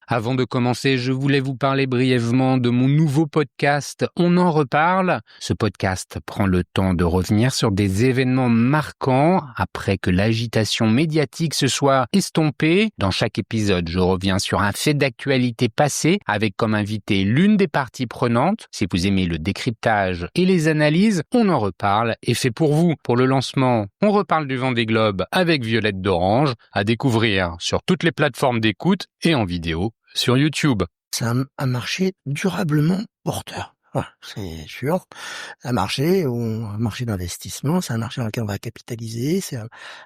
Avant de commencer, je voulais vous parler brièvement de mon nouveau podcast « On en reparle ». Ce podcast prend le temps de revenir sur des événements marquants après que l'agitation médiatique se soit estompée. Dans chaque épisode, je reviens sur un fait d'actualité passé avec comme invité l'une des parties prenantes. Si vous aimez le décryptage et les analyses, On en reparle est fait pour vous. Pour le lancement, on reparle du Vendée Globe avec Violette d'Orange, à découvrir sur toutes les plateformes d'écoute et en vidéo sur YouTube. C'est un marché durablement porteur. Voilà, c'est sûr. Un marché d'investissement, c'est un marché dans lequel on va capitaliser.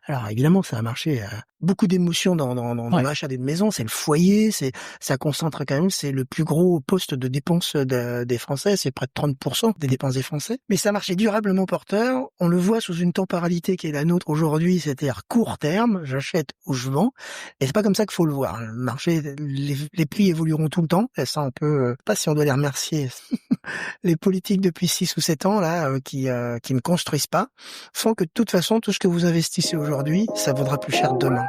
Alors évidemment, c'est un marché beaucoup d'émotions dans l'achat d'une maison. C'est le foyer, ça concentre quand même. C'est le plus gros poste de dépenses des Français. C'est près de 30% des dépenses des Français. Mais c'est un marché durablement porteur. On le voit sous une temporalité qui est la nôtre aujourd'hui, c'est-à-dire court terme. J'achète ou je vends. Et c'est pas comme ça qu'il faut le voir. Le marché, les prix évolueront tout le temps. Et ça, on peut pas si on doit les remercier. Les politiques depuis 6 ou 7 ans là qui ne construisent pas font que de toute façon tout ce que vous investissez aujourd'hui, ça vaudra plus cher demain.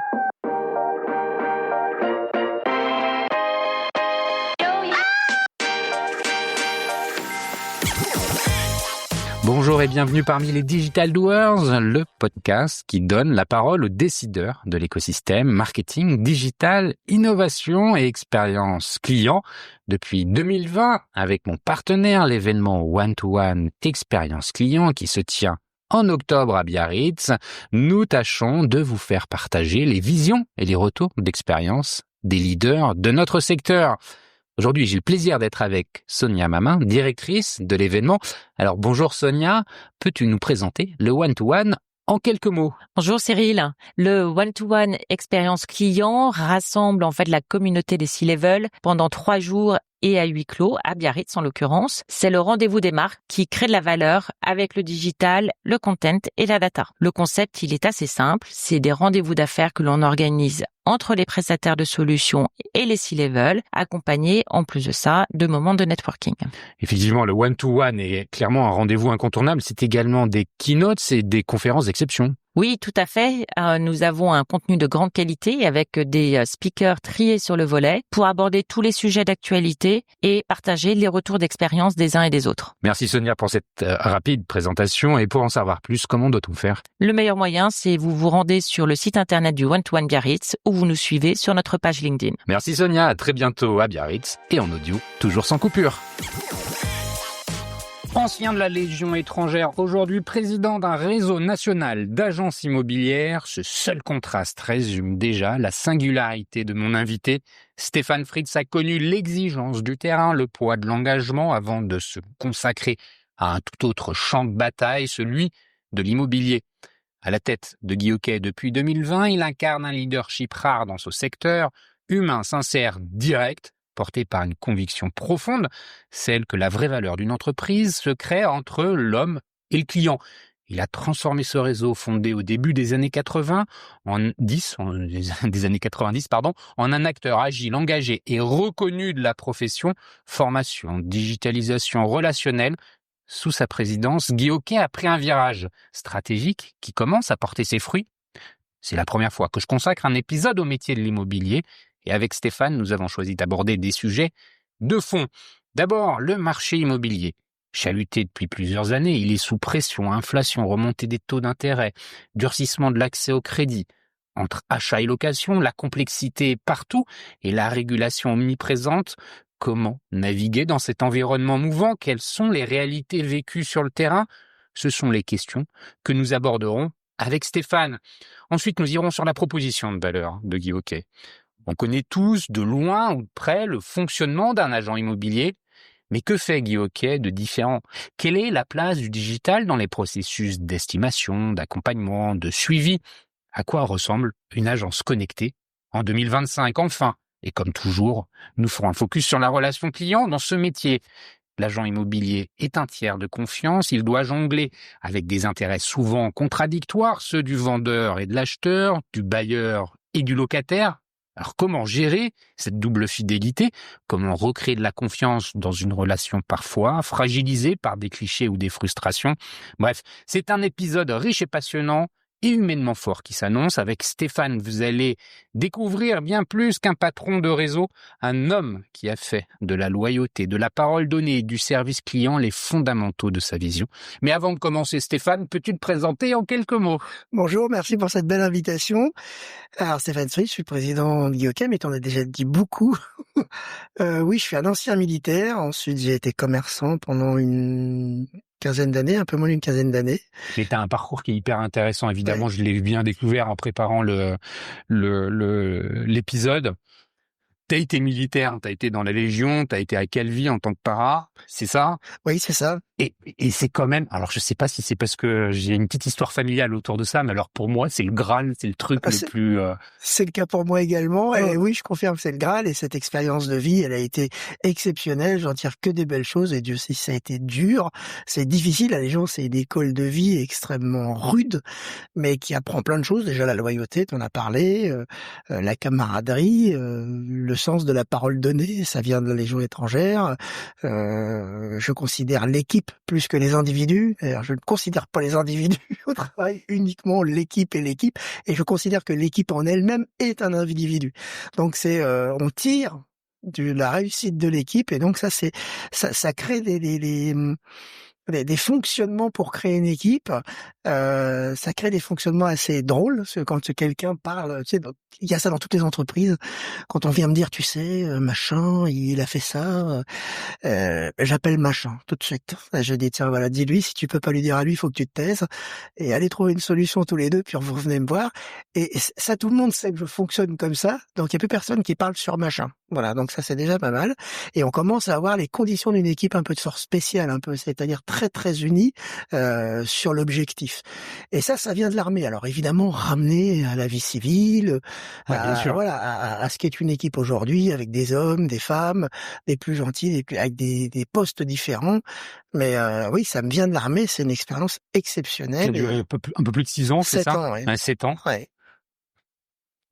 Bonjour et bienvenue parmi les Digital Doers, le podcast qui donne la parole aux décideurs de l'écosystème marketing, digital, innovation et expérience client. Depuis 2020, avec mon partenaire, l'événement One-to-One Expérience Client qui se tient en octobre à Biarritz, nous tâchons de vous faire partager les visions et les retours d'expérience des leaders de notre secteur. Aujourd'hui, j'ai le plaisir d'être avec Sonia Mamin, directrice de l'événement. Alors bonjour Sonia, peux-tu nous présenter le One-to-One en quelques mots? Bonjour Cyril. Le One-to-One Expérience Client rassemble en fait la communauté des C-Level pendant 3 jours et à huis clos, à Biarritz en l'occurrence. C'est le rendez-vous des marques qui crée de la valeur avec le digital, le content et la data. Le concept, il est assez simple. C'est des rendez-vous d'affaires que l'on organise entre les prestataires de solutions et les C-Level, accompagnés en plus de ça de moments de networking. Effectivement, le one-to-one est clairement un rendez-vous incontournable. C'est également des keynotes et des conférences d'exception. Oui, tout à fait. Nous avons un contenu de grande qualité avec des speakers triés sur le volet pour aborder tous les sujets d'actualité et partager les retours d'expérience des uns et des autres. Merci Sonia pour cette rapide présentation et pour en savoir plus, comment doit-on faire? Le meilleur moyen, c'est vous vous rendez sur le site internet du One-to-One Biarritz ou vous nous suivez sur notre page LinkedIn. Merci Sonia, à très bientôt à Biarritz et en audio, toujours sans coupure. Ancien de la Légion étrangère, aujourd'hui président d'un réseau national d'agences immobilières, ce seul contraste résume déjà la singularité de mon invité. Stéphane Fritz a connu l'exigence du terrain, le poids de l'engagement avant de se consacrer à un tout autre champ de bataille, celui de l'immobilier. À la tête de Guy Hockey depuis 2020, il incarne un leadership rare dans ce secteur, humain, sincère, direct, porté par une conviction profonde, celle que la vraie valeur d'une entreprise se crée entre l'homme et le client. Il a transformé ce réseau fondé au début des années 80, en un acteur agile, engagé et reconnu de la profession, formation, digitalisation relationnelle. Sous sa présidence, Guy Hockey a pris un virage stratégique qui commence à porter ses fruits. C'est la première fois que je consacre un épisode au métier de l'immobilier. Et avec Stéphane, nous avons choisi d'aborder des sujets de fond. D'abord, le marché immobilier. Chaluté depuis plusieurs années, il est sous pression, inflation, remontée des taux d'intérêt, durcissement de l'accès au crédit. Entre achat et location, la complexité est partout et la régulation omniprésente. Comment naviguer dans cet environnement mouvant? Quelles sont les réalités vécues sur le terrain? Ce sont les questions que nous aborderons avec Stéphane. Ensuite, nous irons sur la proposition de valeur de Guy Hockey. On connaît tous, de loin ou de près, le fonctionnement d'un agent immobilier. Mais que fait Guy Hockey de différent? Quelle est la place du digital dans les processus d'estimation, d'accompagnement, de suivi? À quoi ressemble une agence connectée en 2025? Enfin, et comme toujours, nous ferons un focus sur la relation client dans ce métier. L'agent immobilier est un tiers de confiance, il doit jongler avec des intérêts souvent contradictoires, ceux du vendeur et de l'acheteur, du bailleur et du locataire. Alors comment gérer cette double fidélité? Comment recréer de la confiance dans une relation parfois fragilisée par des clichés ou des frustrations? Bref, c'est un épisode riche et passionnant et humainement fort qui s'annonce. Avec Stéphane, vous allez découvrir bien plus qu'un patron de réseau, un homme qui a fait de la loyauté, de la parole donnée et du service client les fondamentaux de sa vision. Mais avant de commencer, Stéphane, peux-tu te présenter en quelques mots? Bonjour, merci pour cette belle invitation. Alors Stéphane Stries, je suis le président de Guy mais t'en as déjà dit beaucoup. Oui, je suis un ancien militaire. Ensuite, j'ai été commerçant pendant une quinzaine d'années, un peu moins d'une quinzaine d'années. Et t'as un parcours qui est hyper intéressant, évidemment, Ouais. je l'ai bien découvert en préparant l'épisode. T'as été militaire, t'as été dans la Légion, t'as été à Calvi en tant que para, c'est ça? Oui, c'est ça. Et c'est quand même, alors je sais pas si c'est parce que j'ai une petite histoire familiale autour de ça, mais alors pour moi, c'est le Graal, c'est le truc Ah, le plus... C'est le cas pour moi également. Et oui, je confirme, c'est le Graal. Et cette expérience de vie, elle a été exceptionnelle. J'en tire que des belles choses. Et Dieu sait si ça a été dur. C'est difficile. La Légion, c'est une école de vie extrêmement rude, mais qui apprend plein de choses. Déjà, la loyauté, t'en as parlé, la camaraderie, le sens de la parole donnée. Ça vient de la Légion étrangère. Je considère l'équipe plus que les individus. Alors, je ne considère pas les individus au travail, uniquement l'équipe et l'équipe. Et je considère que l'équipe en elle-même est un individu. Donc on tire de la réussite de l'équipe et donc ça crée des fonctionnements pour créer une équipe. Ça crée des fonctionnements assez drôles parce que quand quelqu'un parle, tu sais, il y a ça dans toutes les entreprises. Quand on vient me dire, tu sais, machin, il a fait ça, j'appelle machin tout de suite. Je dis tiens voilà, dis-lui, si tu peux pas lui dire à lui, il faut que tu te taises et allez trouver une solution tous les deux, puis vous revenez me voir. Et ça, tout le monde sait que je fonctionne comme ça, donc il y a plus personne qui parle sur machin. Voilà, donc ça c'est déjà pas mal. Et on commence à avoir les conditions d'une équipe un peu de sorte spéciale, un peu, c'est-à-dire très très unie sur l'objectif. Et ça vient de l'armée. Alors évidemment ramené à la vie civile, bien sûr. voilà, à ce qu'est une équipe aujourd'hui, avec des hommes, des femmes, des plus gentils, avec des postes différents. Mais oui, ça me vient de l'armée. C'est une expérience Ça a exceptionnelle. duré un peu plus de 6 ans, c'est 7 ça? ans, oui. 7 ans. Ouais.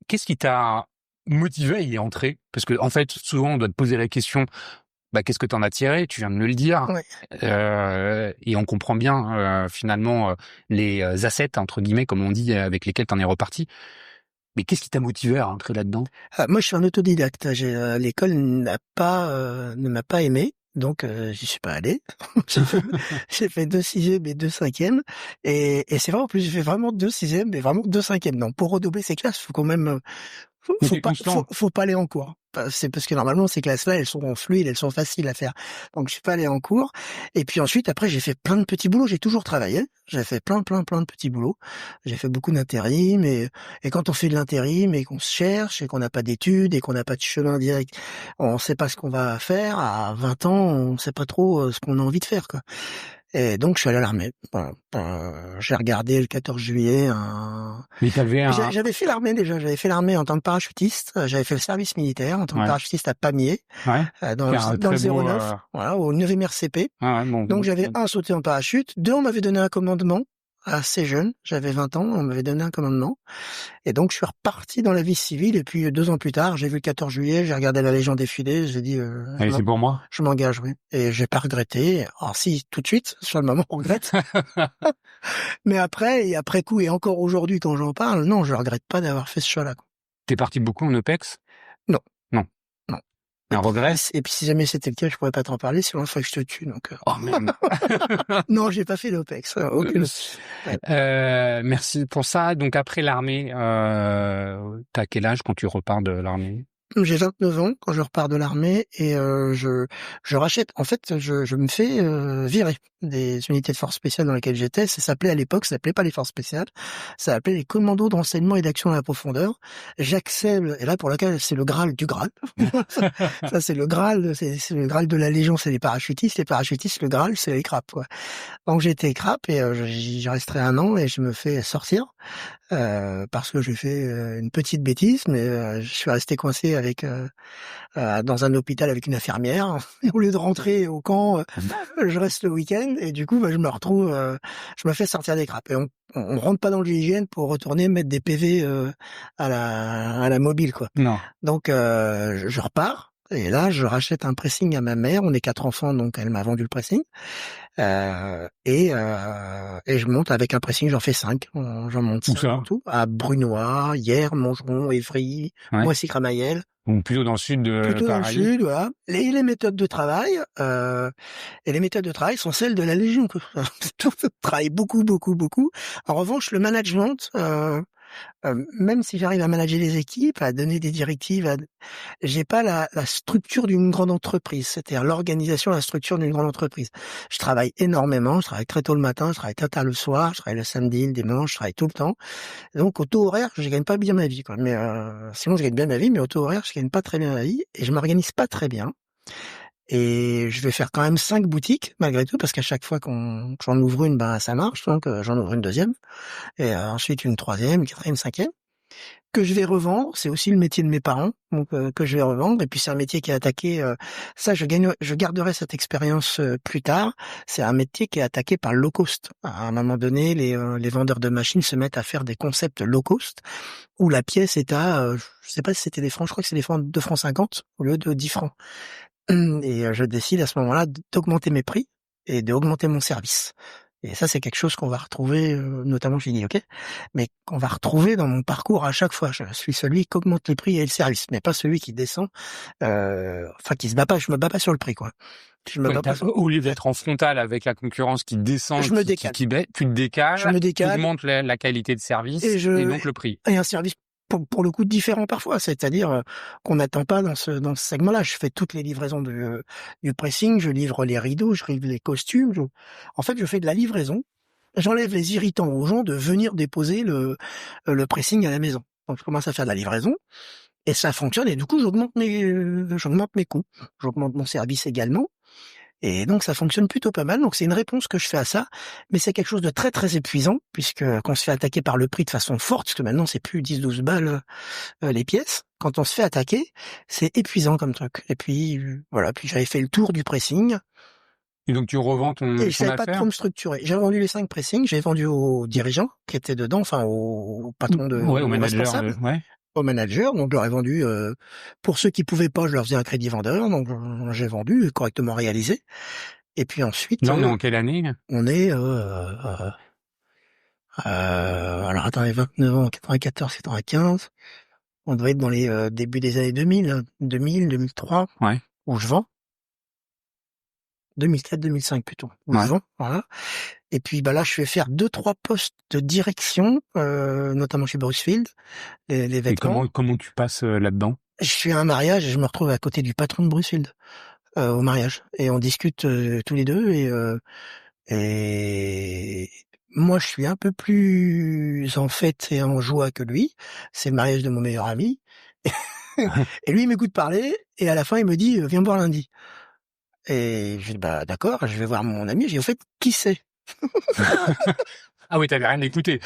Qu'est-ce qui t'a motivé à y entrer? Parce que en fait, souvent, on doit te poser la question, qu'est-ce que t'en as tiré? Tu viens de me le dire. Ouais. Et on comprend bien, finalement, les assets, entre guillemets, comme on dit, avec lesquels t'en es reparti. Mais qu'est-ce qui t'a motivé à rentrer là-dedans? Moi, je suis un autodidacte. L'école ne m'a pas aimé. Donc, j'y suis pas allé. J'ai fait 2 sixièmes et 2 cinquièmes. Et c'est vrai, en plus, j'ai fait vraiment 2 sixièmes, mais vraiment 2 cinquièmes. Non, pour redoubler ces classes, faut quand même, faut pas aller en cours. C'est parce que normalement, ces classes-là, elles sont fluides, elles sont faciles à faire. Donc, je suis pas allé en cours. Et puis ensuite, après, j'ai fait plein de petits boulots. J'ai toujours travaillé. J'ai fait plein de petits boulots. J'ai fait beaucoup d'intérim. Et quand on fait de l'intérim et qu'on se cherche et qu'on n'a pas d'études et qu'on n'a pas de chemin direct, on sait pas ce qu'on va faire. À 20 ans, on sait pas trop ce qu'on a envie de faire, quoi. Et donc, je suis allé à l'armée. Voilà. J'ai regardé le 14 juillet Mais t'avais J'avais fait l'armée déjà. J'avais fait l'armée en tant que parachutiste. J'avais fait le service militaire en tant que parachutiste à Pamiers, dans le 09, voilà, au 9e RCP. Donc, j'avais sauté en parachute. 2, on m'avait donné un commandement. Assez jeune, j'avais 20 ans, on m'avait donné un commandement. Et donc, je suis reparti dans la vie civile. Et puis, 2 ans plus tard, j'ai vu le 14 juillet, j'ai regardé la Légion défiler, j'ai dit... Allez, c'est pour moi. Je m'engage, oui. Et j'ai pas regretté. Alors si, tout de suite, sur le moment, on regrette. Mais après coup, et encore aujourd'hui, quand j'en parle, non, je regrette pas d'avoir fait ce choix-là. T'es parti beaucoup en OPEX? Non. Non. Non. Un regret? Et puis si jamais c'était le cas, je pourrais pas t'en parler, sinon il faudrait que je te tue. Donc, Oh merde. Non, j'ai pas fait l'OPEX. Aucune. Merci pour ça. Donc après l'armée, t'as quel âge quand tu repars de l'armée? J'ai 29 ans quand je repars de l'armée et je rachète. En fait, je me fais virer des unités de forces spéciales dans lesquelles j'étais. Ça s'appelait à l'époque, ça s'appelait pas les forces spéciales, ça s'appelait les commandos de renseignement et d'action à la profondeur. J'accède, et là pour lequel c'est le Graal du Graal. Ça c'est le Graal, c'est le Graal de la Légion, c'est les parachutistes. Les parachutistes, le Graal, c'est les crapes, quoi. Donc j'étais crape et j'y resterai 1 an et je me fais sortir. Parce que j'ai fait une petite bêtise, mais je suis resté coincé avec dans un hôpital avec une infirmière. Et au lieu de rentrer au camp, je reste le week-end et du coup, je me retrouve, je me fais sortir des crapes. Et on rentre pas dans le GIGN pour retourner mettre des PV à la mobile, quoi. Non. Donc je repars. Et là, je rachète un pressing à ma mère. On est 4 enfants, donc elle m'a vendu le pressing. Et je monte avec un pressing, j'en fais 5. J'en monte Où 5 ça? en tout. À Brunoy, Hyères, Montgeron, Évry, Ouais. Moissy-Cramayel. Ou plutôt dans le sud de Plutôt dans le Caraïbes. sud, voilà. Les méthodes de travail, sont celles de la Légion. Je travaille beaucoup, beaucoup, beaucoup. En revanche, le management, même si j'arrive à manager les équipes, à donner des directives, j'ai pas la structure d'une grande entreprise, c'est-à-dire l'organisation, la structure d'une grande entreprise. Je travaille énormément, je travaille très tôt le matin, je travaille très tard le soir, je travaille le samedi, le dimanche, je travaille tout le temps. Donc au taux horaire, je gagne pas bien ma vie, quoi. Mais sinon je gagne bien ma vie, mais au taux horaire, je gagne pas très bien ma vie et je m'organise pas très bien. Et je vais faire quand même 5 boutiques malgré tout, parce qu'à chaque fois j'en ouvre une, ben ça marche, donc j'en ouvre une deuxième, et ensuite une troisième, une quatrième, cinquième, que je vais revendre. C'est aussi le métier de mes parents, donc que je vais revendre. Et puis c'est un métier qui est attaqué. Ça, je garderai cette expérience plus tard. C'est un métier qui est attaqué par le low cost. À un moment donné, les vendeurs de machines se mettent à faire des concepts low cost où la pièce est à, je sais pas si c'était des francs, je crois que c'est des francs, 2 francs 50 au lieu de 10 francs. Et je décide à ce moment-là d'augmenter mes prix et d'augmenter mon service. Et ça, c'est quelque chose qu'on va retrouver, notamment chez Guy, mais qu'on va retrouver dans mon parcours à chaque fois. Je suis celui qui augmente les prix et le service, mais pas celui qui descend, qui se bat pas. Je me bats pas sur le prix, quoi. Je me bats pas. Au lieu d'être en frontal avec la concurrence qui descend, Je me décale. qui baisse, tu te décales, Je me décale. tu augmentes la qualité de service Et et donc le prix. Et un service pour le coup différent parfois, c'est-à-dire qu'on n'attend pas dans ce segment-là. Je fais toutes les livraisons du pressing, je livre les rideaux, je livre les costumes. En fait, je fais de la livraison. J'enlève les irritants aux gens de venir déposer le pressing à la maison. Donc je commence à faire de la livraison et ça fonctionne. Et du coup, j'augmente mes coûts, j'augmente mon service également. Et donc ça fonctionne plutôt pas mal. Donc c'est une réponse que je fais à ça, mais c'est quelque chose de très très épuisant, puisque quand on se fait attaquer par le prix de façon forte, parce que maintenant c'est plus 10-12 balles les pièces, quand on se fait attaquer, c'est épuisant comme truc. Et puis voilà, puis j'avais fait le tour du pressing. Et donc tu revends ton Et je savais affaire. pas trop me structurer. J'ai vendu les 5 pressings, j'ai vendu aux dirigeants qui étaient dedans, enfin au patron de, au manager, responsable. Au manager, donc je leur ai vendu, pour ceux qui pouvaient pas, je leur faisais un crédit vendeur, donc j'ai vendu, correctement réalisé. Et puis ensuite... Là, on est en quelle année? On est, alors attendez, 29 ans, 94, 95, on doit être dans les débuts des années 2000, 2003, Ouais. où je vends. 2004, 2005 plutôt, où Ouais. je vends, voilà. Et puis là, je vais faire 2-3 postes de direction, notamment chez Brucefield, les vêtements. Et comment tu passes là-dedans? Je suis à un mariage et je me retrouve à côté du patron de Brucefield au mariage, et on discute tous les deux, et moi je suis un peu plus en fête et en joie que lui. C'est le mariage de mon meilleur ami. Et lui il m'écoute parler et à la fin il me dit viens me voir lundi. Et je dis bah d'accord, je vais voir mon ami. J'ai dit au fait qui c'est? Ah oui, t'avais rien écouté.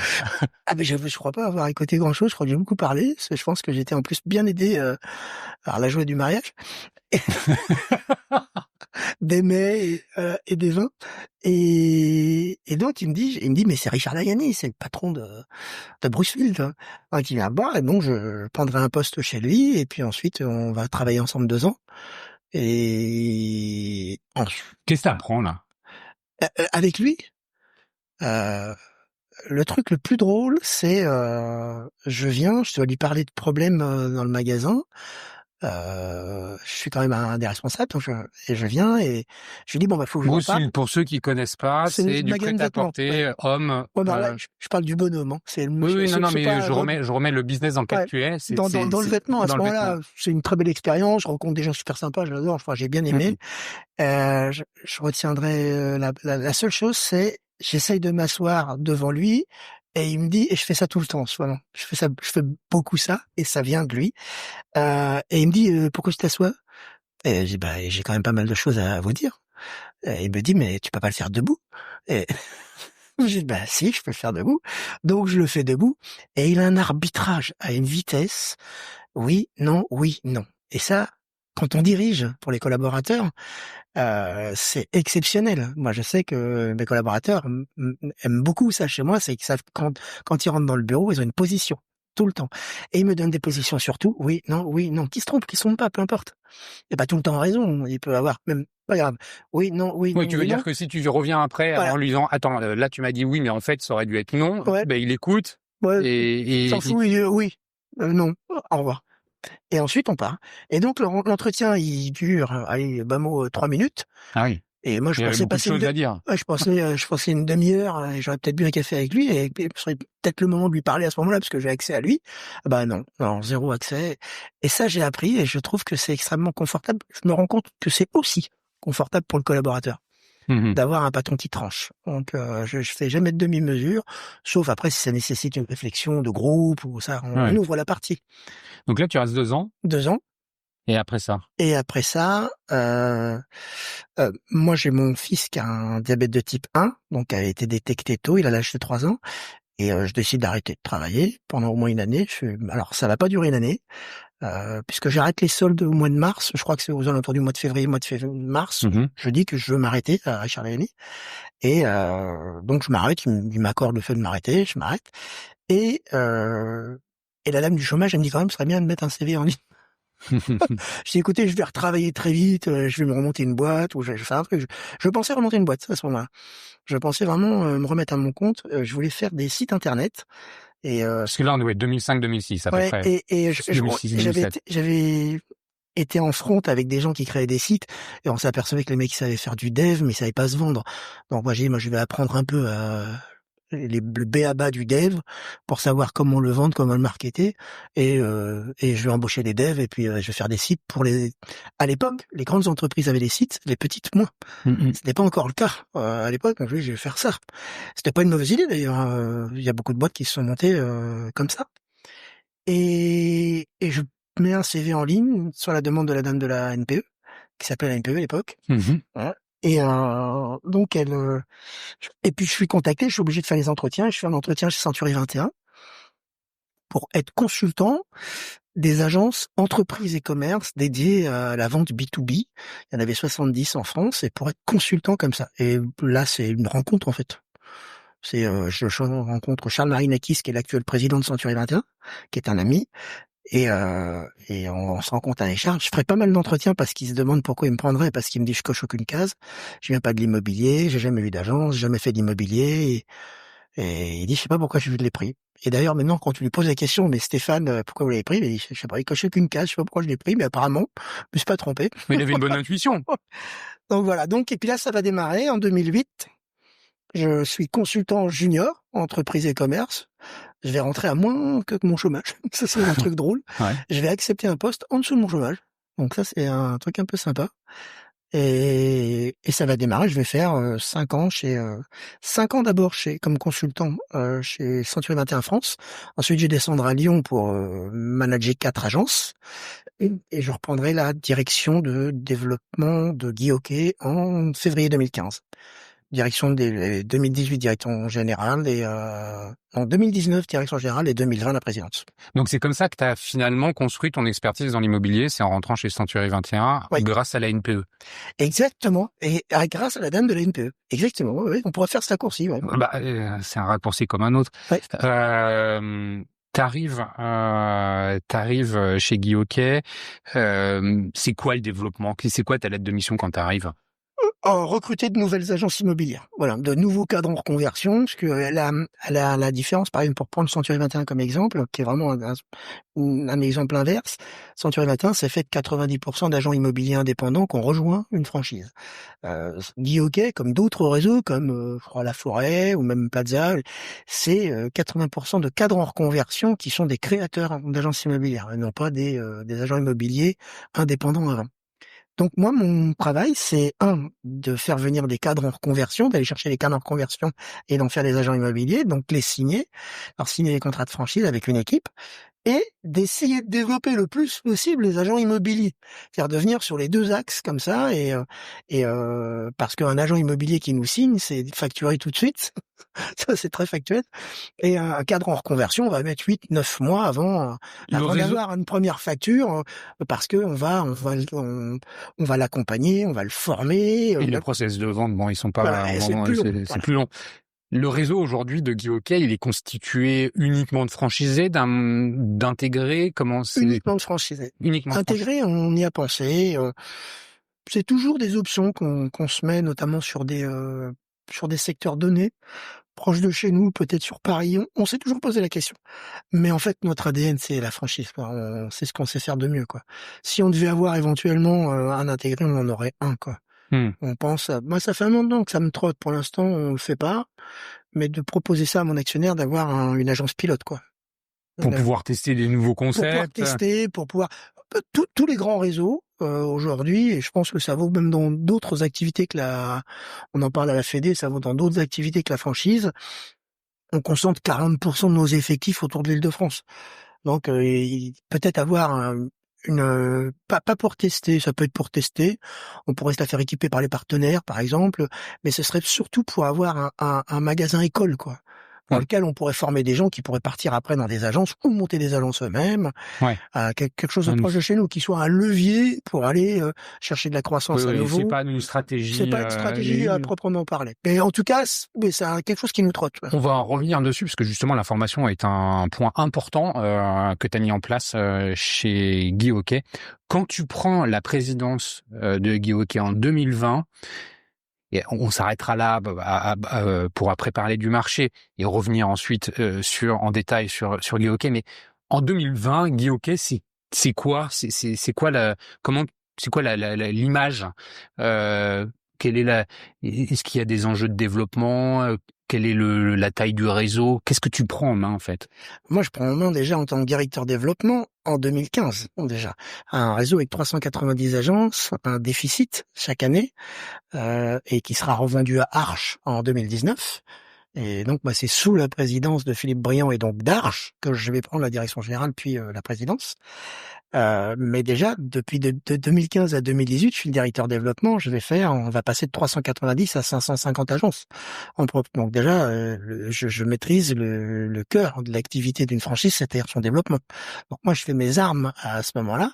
Ah mais je crois pas avoir écouté grand chose, je crois que j'ai beaucoup parlé, parce que je pense que j'étais en plus bien aidé par la joie du mariage. Des mets et des vins. Et donc il me dit mais c'est Richard Lagani, c'est le patron de Brucefield. Donc il vient boire, et donc je prendrai un poste chez lui et puis ensuite on va travailler ensemble 2 ans. Et Qu'est-ce que t'apprends là? Avec lui, le truc le plus drôle, c'est je dois lui parler de problèmes dans le magasin. Je suis quand même un des responsables, donc je viens et je lui dis bon bah faut que je vous en parle. Pour ceux qui connaissent pas, c'est du prêt-à-porter homme. Ouais, là, je parle du bonhomme, hein. C'est oui, non, mais pas, je remets le business dans lequel tu es. Dans le vêtement, à ce moment-là, c'est une très belle expérience. Je rencontre des gens super sympas, j'adore. Enfin, j'ai bien aimé. Je retiendrai la seule chose, c'est j'essaye de m'asseoir devant lui. Et il me dit, et je fais ça tout le temps, vraiment. Je fais beaucoup ça, et ça vient de lui. Et il me dit, pourquoi tu t'assois? Et je dis, bah, j'ai quand même pas mal de choses à vous dire. Et il me dit, mais tu peux pas le faire debout. Et je dis, bah, si, je peux le faire debout. Donc, je le fais debout. Et il a un arbitrage à une vitesse. Oui, non, oui, non. Et ça, quand on dirige pour les collaborateurs, c'est exceptionnel. Moi, je sais que mes collaborateurs aiment beaucoup ça chez moi, c'est que quand ils rentrent dans le bureau, ils ont une position. tout le temps. Et il me donne des positions sur tout. Oui, non, qui se trompe pas, peu importe. Il a pas tout le temps raison. Il peut avoir même pas grave. Oui, non, Oui, tu veux oui, dire non. que si tu reviens après Voilà. en lui disant attends, là tu m'as dit oui, mais en fait ça aurait dû être non, Ouais. ben il écoute Ouais. et Il s'en fout. Il dit oui, non, au revoir. Et ensuite on part. Et donc l'entretien il dure, allez, bas mot 3 minutes. ah oui, Et moi je il y avait pensais beaucoup de passer choses à dire. ouais, je pensais une demi-heure. J'aurais peut-être bu un café avec lui et ce serait peut-être le moment de lui parler à ce moment-là parce que j'ai accès à lui. Bah non, zéro accès. Et ça j'ai appris et je trouve que c'est extrêmement confortable. Je me rends compte que c'est aussi confortable pour le collaborateur d'avoir un patron qui tranche. Donc je fais jamais de demi-mesure, sauf après si ça nécessite une réflexion de groupe ou ça, on ouvre la partie. Donc là tu restes 2 ans 2 ans. et après ça? Et après ça, moi j'ai mon fils qui a un diabète de type 1, donc qui a été détecté tôt, il a l'âge de 3 ans, et je décide d'arrêter de travailler pendant au moins une année. Alors ça va pas durer une année, puisque j'arrête les soldes au mois de mars, je crois que c'est aux alentours du mois de février, mars, je dis que je veux m'arrêter à Richard Léonie, et donc je m'arrête, il m'accorde le fait de m'arrêter, je m'arrête, et la dame du chômage, elle me dit quand même, ce serait bien de mettre un CV en ligne. Je dis écoutez, je vais retravailler très vite, je vais me remonter une boîte ou je vais faire un truc. Je pensais remonter une boîte à ce moment-là. Je pensais vraiment me remettre à mon compte. Je voulais faire des sites internet et Parce que là on est 2005-2006 à peu près. et 2006-2007. j'avais été en front avec des gens qui créaient des sites et on s'apercevait que les mecs ils savaient faire du dev mais ils savaient pas se vendre. Donc moi j'ai dit je vais apprendre un peu le b.a.-ba du dev pour savoir comment le vendre, comment le marketer et je vais embaucher des devs et puis je vais faire des sites pour à l'époque, les grandes entreprises avaient des sites, les petites moins. C'était pas encore le cas à l'époque, donc je vais faire ça. C'était pas une mauvaise idée d'ailleurs, il y a beaucoup de boîtes qui se sont montées comme ça. Et je mets un CV en ligne sur la demande de la dame de la NPE qui s'appelait la NPE à l'époque. Voilà. Et donc et puis je suis contacté, je suis obligé de faire les entretiens. Je fais un entretien chez Century 21 pour être consultant des agences entreprises et commerces dédiées à la vente B2B. Il y en avait 70 en France et pour être consultant comme ça. Et là, c'est une rencontre en fait. C'est je rencontre Charles Marinakis qui est l'actuel président de Century 21, qui est un ami. Et on se rencontre avec Charles. Je ferai pas mal d'entretiens parce qu'il se demande pourquoi il me prendrait, parce qu'il me dit je coche aucune case. Je viens pas de l'immobilier, j'ai jamais eu d'agence, j'ai jamais fait d'immobilier. Et il dit je sais pas pourquoi je l'ai pris. Et d'ailleurs maintenant quand tu lui poses la question mais Stéphane pourquoi vous l'avez pris, il dit je sais pas, il coche aucune case, je sais pas pourquoi je l'ai pris, mais apparemment je me suis pas trompé. Mais il avait une bonne intuition. Donc voilà. Donc et puis là ça va démarrer en 2008. Je suis consultant junior, entreprise et commerce. Je vais rentrer à moins que mon chômage. Ça, c'est un truc drôle. Ouais. Je vais accepter un poste en dessous de mon chômage. Donc ça, c'est un truc un peu sympa. Et ça va démarrer. Je vais faire 5 ans 5 ans d'abord comme consultant chez Century 21 France. Ensuite, je vais descendre à Lyon pour manager 4 agences. Et je reprendrai la direction de développement de Guy Hockey en février 2015. Direction 2018 direction générale et en 2019 direction générale et 2020 la présidence. Donc c'est comme ça que tu as finalement construit ton expertise dans l'immobilier, c'est en rentrant chez Century 21 grâce à la NPE. Exactement, et grâce à la dame de la NPE. Exactement, oui, on pourrait faire ce raccourci. Ouais. Bah, c'est un raccourci comme un autre. Ouais. T'arrives chez Guy Hockey, c'est quoi le développement? C'est quoi ta lettre de mission quand t'arrives? Recruter de nouvelles agences immobilières, voilà, de nouveaux cadres en reconversion, parce que la différence, par exemple, pour prendre Century 21 comme exemple, qui est vraiment un exemple inverse, Century 21, c'est fait de 90% d'agents immobiliers indépendants qui ont rejoint une franchise. Guy Hockey, comme d'autres réseaux, comme je crois La Forêt ou même Plaza, c'est 80% de cadres en reconversion qui sont des créateurs d'agences immobilières, et non pas des agents immobiliers indépendants avant. Donc moi, mon travail, c'est de faire venir des cadres en reconversion, d'aller chercher les cadres en reconversion et d'en faire des agents immobiliers, donc les signer, alors signer les contrats de franchise avec une équipe, et d'essayer de développer le plus possible les agents immobiliers, c'est-à-dire de venir sur les deux axes comme ça, et parce qu'un agent immobilier qui nous signe, c'est facturé tout de suite, ça c'est très factuel, et un cadre en reconversion va mettre 8-9 mois avant d'avoir une première facture, parce que on va l'accompagner, on va le former. Et le process de vente, bon, ils sont pas, voilà, c'est plus long. C'est plus long. Le réseau aujourd'hui de Guy Hockey, il est constitué uniquement de franchisés, d'intégrés, comment c'est? Uniquement de franchisés. Uniquement Intégrés, on y a pensé. C'est toujours des options qu'on se met, notamment sur des secteurs donnés, proches de chez nous, peut-être sur Paris. On s'est toujours posé la question. Mais en fait, notre ADN, c'est la franchise, quoi. C'est ce qu'on sait faire de mieux, quoi. Si on devait avoir éventuellement un intégré, on en aurait un, quoi. On pense moi, ça fait un moment que ça me trotte. Pour l'instant, on le fait pas. Mais de proposer ça à mon actionnaire, d'avoir une agence pilote, quoi. Pour pouvoir tester des nouveaux concepts. Pour pouvoir tous les grands réseaux aujourd'hui, et je pense que ça vaut même dans d'autres activités que on en parle à la Fédé, ça vaut dans d'autres activités que la franchise. On concentre 40% de nos effectifs autour de l'Île-de-France. Donc peut-être avoir pas pour tester, ça peut être pour tester. On pourrait se la faire équiper par les partenaires, par exemple, mais ce serait surtout pour avoir un magasin école, quoi. Dans lequel on pourrait former des gens qui pourraient partir après dans des agences ou monter des agences eux-mêmes, quelque chose de proche de chez nous, qui soit un levier pour aller chercher de la croissance à nouveau. C'est pas une stratégie. C'est pas une stratégie à proprement parler. Mais en tout cas, c'est quelque chose qui nous trotte. On va en revenir dessus parce que justement la formation est un point important que tu as mis en place chez Guy Hockey. Quand tu prends la présidence de Guy Hockey en 2020, et on s'arrêtera là pour après parler du marché et revenir ensuite en détail sur Guy Hockey. Mais en 2020, Guy Hockey, c'est quoi l'image? Est-ce qu'il y a des enjeux de développement? Quelle est la taille du réseau? Qu'est-ce que tu prends en main, en fait? Moi, je prends en main déjà en tant que directeur développement en 2015, déjà. Un réseau avec 390 agences, un déficit chaque année, et qui sera revendu à Arche en 2019. Et donc, c'est sous la présidence de Philippe Briand et donc d'Arche que je vais prendre la direction générale puis la présidence. Mais déjà, depuis de 2015 à 2018, je suis le directeur développement. On va passer de 390 à 550 agences en propre. Donc déjà, je maîtrise le cœur de l'activité d'une franchise, c'est-à-dire son développement. Donc moi, je fais mes armes à ce moment-là.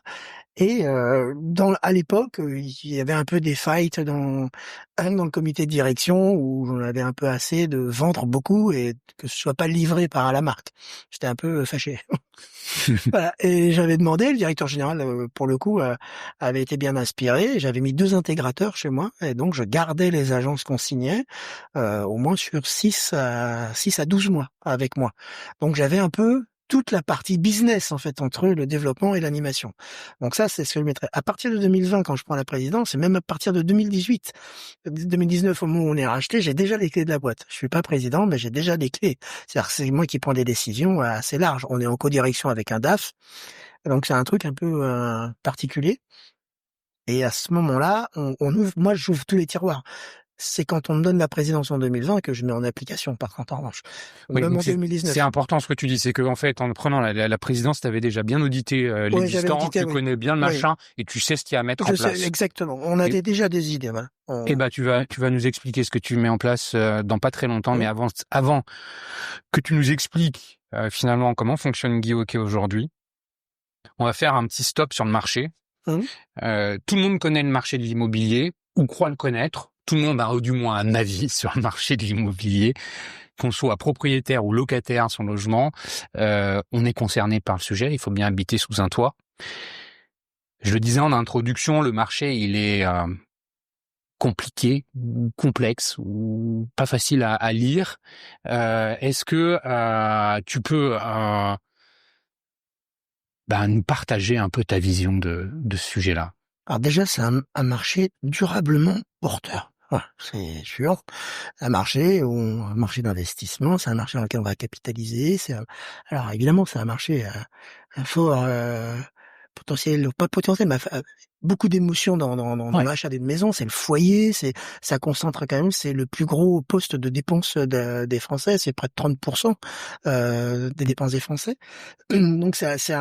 Et à l'époque, il y avait un peu des fights dans le comité de direction où j'en avais un peu assez de vendre beaucoup et que ce soit pas livré par la marque. J'étais un peu fâché. Voilà. Et j'avais demandé, le directeur général, pour le coup, avait été bien inspiré. J'avais mis 2 intégrateurs chez moi et donc je gardais les agences qu'on signait au moins sur 6 à 12 mois avec moi. Donc j'avais un peu toute la partie business, en fait, entre le développement et l'animation. Donc ça, c'est ce que je mettrais. À partir de 2020, quand je prends la présidence, et même à partir de 2018, 2019, au moment où on est racheté, j'ai déjà les clés de la boîte. Je suis pas président, mais j'ai déjà les clés. C'est-à-dire que c'est moi qui prends des décisions assez larges. On est en codirection avec un DAF. Donc c'est un truc un peu particulier. Et à ce moment-là, moi, j'ouvre tous les tiroirs. C'est quand on me donne la présidence en 2020 que je mets en application, par contre, en revanche. Même en 2019. C'est important ce que tu dis, c'est qu'en fait, en prenant la présidence, tu avais déjà bien audité l'existant, tu connais bien le machin, et tu sais ce qu'il y a à mettre en place. Exactement. On avait déjà des idées, voilà. Et tu vas nous expliquer ce que tu mets en place dans pas très longtemps, mais avant que tu nous expliques finalement comment fonctionne Guy Hockey aujourd'hui, on va faire un petit stop sur le marché. Tout le monde connaît le marché de l'immobilier, ou croit le connaître. Tout le monde a du moins un avis sur le marché de l'immobilier, qu'on soit propriétaire ou locataire à son logement. On est concerné par le sujet, il faut bien habiter sous un toit. Je le disais en introduction, le marché, il est compliqué, ou complexe, ou pas facile à lire. Est-ce que tu peux nous partager un peu ta vision de ce sujet-là? Alors déjà, c'est un marché durablement porteur. Voilà, c'est sûr. Un marché d'investissement, c'est un marché dans lequel on va capitaliser. Alors évidemment, c'est un marché un fort potentiel, pas potentiel, mais beaucoup d'émotions dans l'achat d'une maison. C'est le foyer, ça concentre quand même, c'est le plus gros poste de dépenses des Français, c'est près de 30% des dépenses des Français. Donc c'est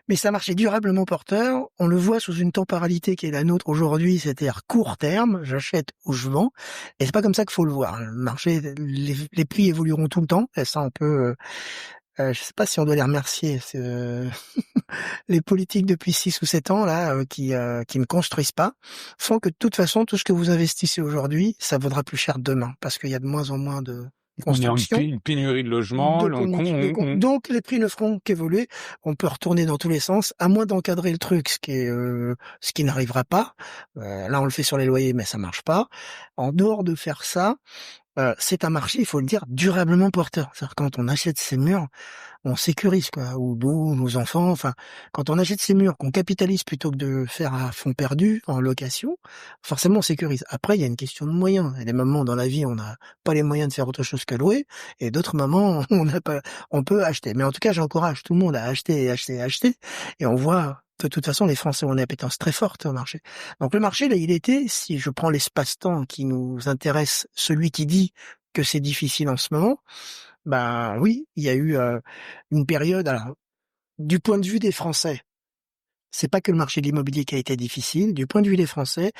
mais ça marché durablement porteur. On le voit sous une temporalité qui est la nôtre aujourd'hui, c'est-à-dire court terme, j'achète ou je vends. Et c'est pas comme ça qu'il faut le voir. Le marché, les prix évolueront tout le temps, et ça on peut Je sais pas si on doit les remercier. C'est, les politiques depuis 6 ou 7 ans là, qui ne construisent pas, font que de toute façon, tout ce que vous investissez aujourd'hui, ça vaudra plus cher demain, parce qu'il y a de moins en moins de On est en construction. pénurie de logements, Donc les prix ne feront qu'évoluer. On peut retourner dans tous les sens, à moins d'encadrer le truc, ce qui n'arrivera pas. Là, on le fait sur les loyers, mais ça marche pas. En dehors de faire ça, c'est un marché, il faut le dire, durablement porteur. C'est-à-dire quand on achète ces murs, on sécurise quoi, ou nous, nos enfants. Enfin, quand on achète ces murs, qu'on capitalise plutôt que de faire à fond perdu en location, forcément on sécurise. Après, il y a une question de moyens. Il y a des moments dans la vie, on n'a pas les moyens de faire autre chose que louer, et d'autres moments, on peut acheter. Mais en tout cas, j'encourage tout le monde à acheter, et on voit. De toute façon, les Français ont une appétence très forte au marché. Donc le marché, là, il était, si je prends l'espace-temps qui nous intéresse, celui qui dit que c'est difficile en ce moment, ben oui, il y a eu une période. Alors, du point de vue des Français, c'est pas que le marché de l'immobilier qui a été difficile. Du point de vue des Français,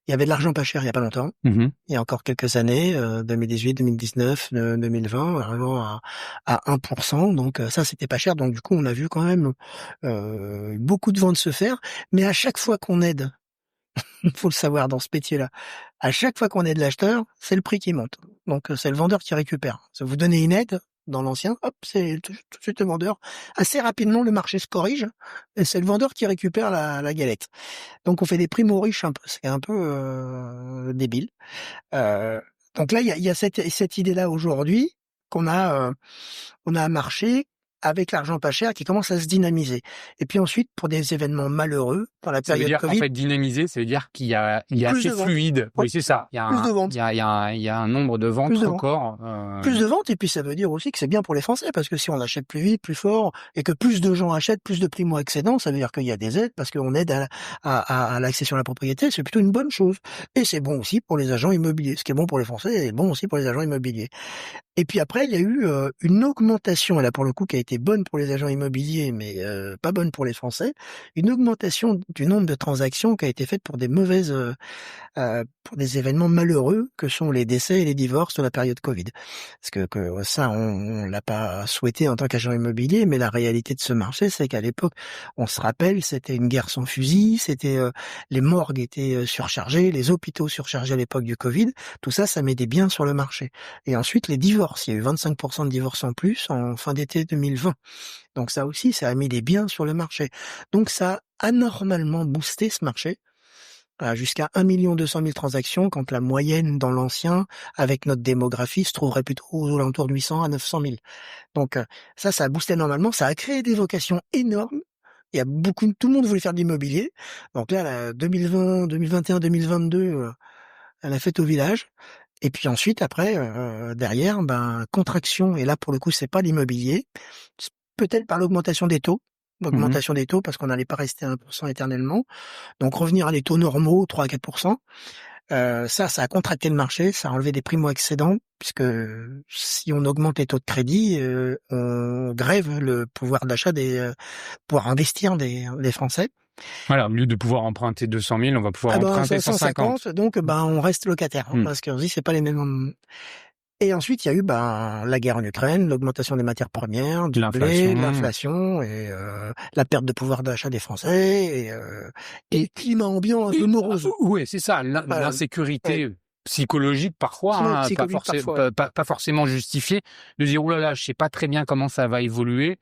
il y avait de l'argent pas cher il y a pas longtemps. Mmh. Il y a encore quelques années, 2018, 2019, 2020, arrivant à 1%. Donc ça, c'était pas cher. Donc du coup, on a vu quand même beaucoup de ventes se faire. Mais à chaque fois qu'on aide, il faut le savoir dans ce métier-là, à chaque fois qu'on aide l'acheteur, c'est le prix qui monte. Donc c'est le vendeur qui récupère. Ça vous donnez une aide dans l'ancien, hop, c'est tout de suite le vendeur. Assez rapidement, le marché se corrige et c'est le vendeur qui récupère la galette. Donc on fait des primo riches un peu, c'est un peu débile. Donc là, il y a cette idée-là aujourd'hui qu'on a, on a un marché avec l'argent pas cher qui commence à se dynamiser. Et puis ensuite, pour des événements malheureux, dans la Ça veut période dire, Covid, en fait, dynamiser, ça veut dire qu'il y a plus assez de ventes. fluide. Ouais. Oui, c'est ça. Il y a Plus de ventes. il y a un nombre de ventes Plus de ventes. record. Plus de ventes, et puis ça veut dire aussi que c'est bien pour les Français, parce que si on achète plus vite, plus fort, et que plus de gens achètent, plus de primo-accédants, ça veut dire qu'il y a des aides, parce qu'on aide à l'accession à la propriété, c'est plutôt une bonne chose. Et c'est bon aussi pour les agents immobiliers. Ce qui est bon pour les Français est bon aussi pour les agents immobiliers. Et puis après, il y a eu une augmentation, et là pour le coup qui a été bonne pour les agents immobiliers, mais pas bonne pour les Français, une augmentation du nombre de transactions qui a été faite pour des mauvaises, pour des événements malheureux que sont les décès et les divorces de la période Covid. Parce que ça, on l'a pas souhaité en tant qu'agent immobilier, mais la réalité de ce marché, c'est qu'à l'époque, on se rappelle, c'était une guerre sans fusil, c'était les morgues étaient surchargées, les hôpitaux surchargés à l'époque du Covid. Tout ça, ça met des biens sur le marché. Et ensuite, les divorces. Il y a eu 25% de divorces en plus en fin d'été 2020. Donc ça aussi, ça a mis des biens sur le marché. Donc ça a anormalement boosté ce marché jusqu'à 1 200 000 transactions, quand la moyenne dans l'ancien, avec notre démographie, se trouverait plutôt aux alentours de 800 à 900 000. Donc ça a boosté normalement, ça a créé des vocations énormes. Il y a tout le monde voulait faire de l'immobilier. Donc là, 2020, 2021, 2022, elle a fait au village. Et puis ensuite, après, derrière, contraction. Et là, pour le coup, c'est pas l'immobilier. C'est peut-être par l'augmentation des taux. L'augmentation des taux, parce qu'on n'allait pas rester à 1% éternellement. Donc revenir à des taux normaux, 3 à 4%. Ça a contracté le marché, ça a enlevé des primo-accédants, puisque si on augmente les taux de crédit, on grève le pouvoir d'achat pouvoir investir des Français. Voilà, au lieu de pouvoir emprunter 200 000, on va pouvoir emprunter 150. Donc on reste locataire, parce qu'on se dit c'est pas les mêmes. Et ensuite il y a eu la guerre en Ukraine, l'augmentation des matières premières, du blé, l'inflation et la perte de pouvoir d'achat des Français et le climat ambiant un peu morose. Oui, c'est ça, l'insécurité psychologique parfois, pas forcément justifiée, de dire oulala, je sais pas très bien comment ça va évoluer,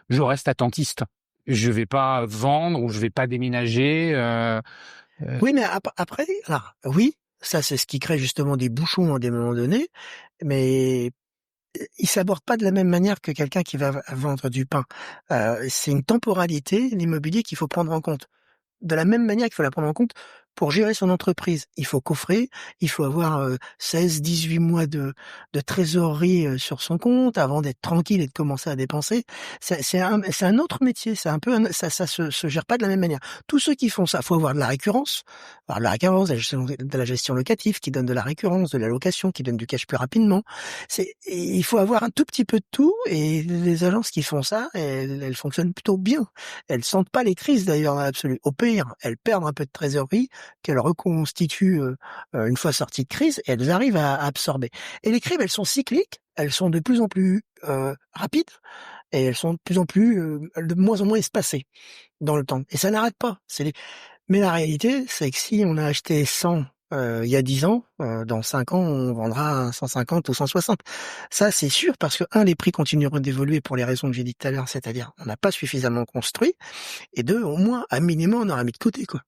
je reste attentiste. Je vais pas vendre ou je vais pas déménager. Oui, mais après, alors, oui, ça c'est ce qui crée justement des bouchons à des moments donnés, mais il s'aborde pas de la même manière que quelqu'un qui va vendre du pain. C'est une temporalité, l'immobilier, qu'il faut prendre en compte. De la même manière qu'il faut la prendre en compte pour gérer son entreprise. Il faut coffrer, il faut avoir 16, 18 mois de trésorerie sur son compte avant d'être tranquille et de commencer à dépenser. C'est un autre métier, c'est un peu ça se gère pas de la même manière. Tous ceux qui font ça, faut avoir de la récurrence, de la gestion locative qui donne de la récurrence, de la location qui donne du cash plus rapidement. Il faut avoir un tout petit peu de tout, et les agences qui font ça, elles fonctionnent plutôt bien. Elles sentent pas les crises d'ailleurs dans l'absolu. Au pire, elles perdent un peu de trésorerie qu'elles reconstituent une fois sorties de crise, et elles arrivent à absorber. Et les crises, elles sont cycliques, elles sont de plus en plus rapides, et elles sont de plus en plus, de moins en moins espacées dans le temps. Et ça n'arrête pas. Mais la réalité, c'est que si on a acheté 100 il y a 10 ans, dans 5 ans, on vendra 150 ou 160. Ça, c'est sûr, parce que les prix continueront d'évoluer pour les raisons que j'ai dit tout à l'heure, c'est-à-dire on n'a pas suffisamment construit, et deux, au moins, à minimum, on aura mis de côté, quoi.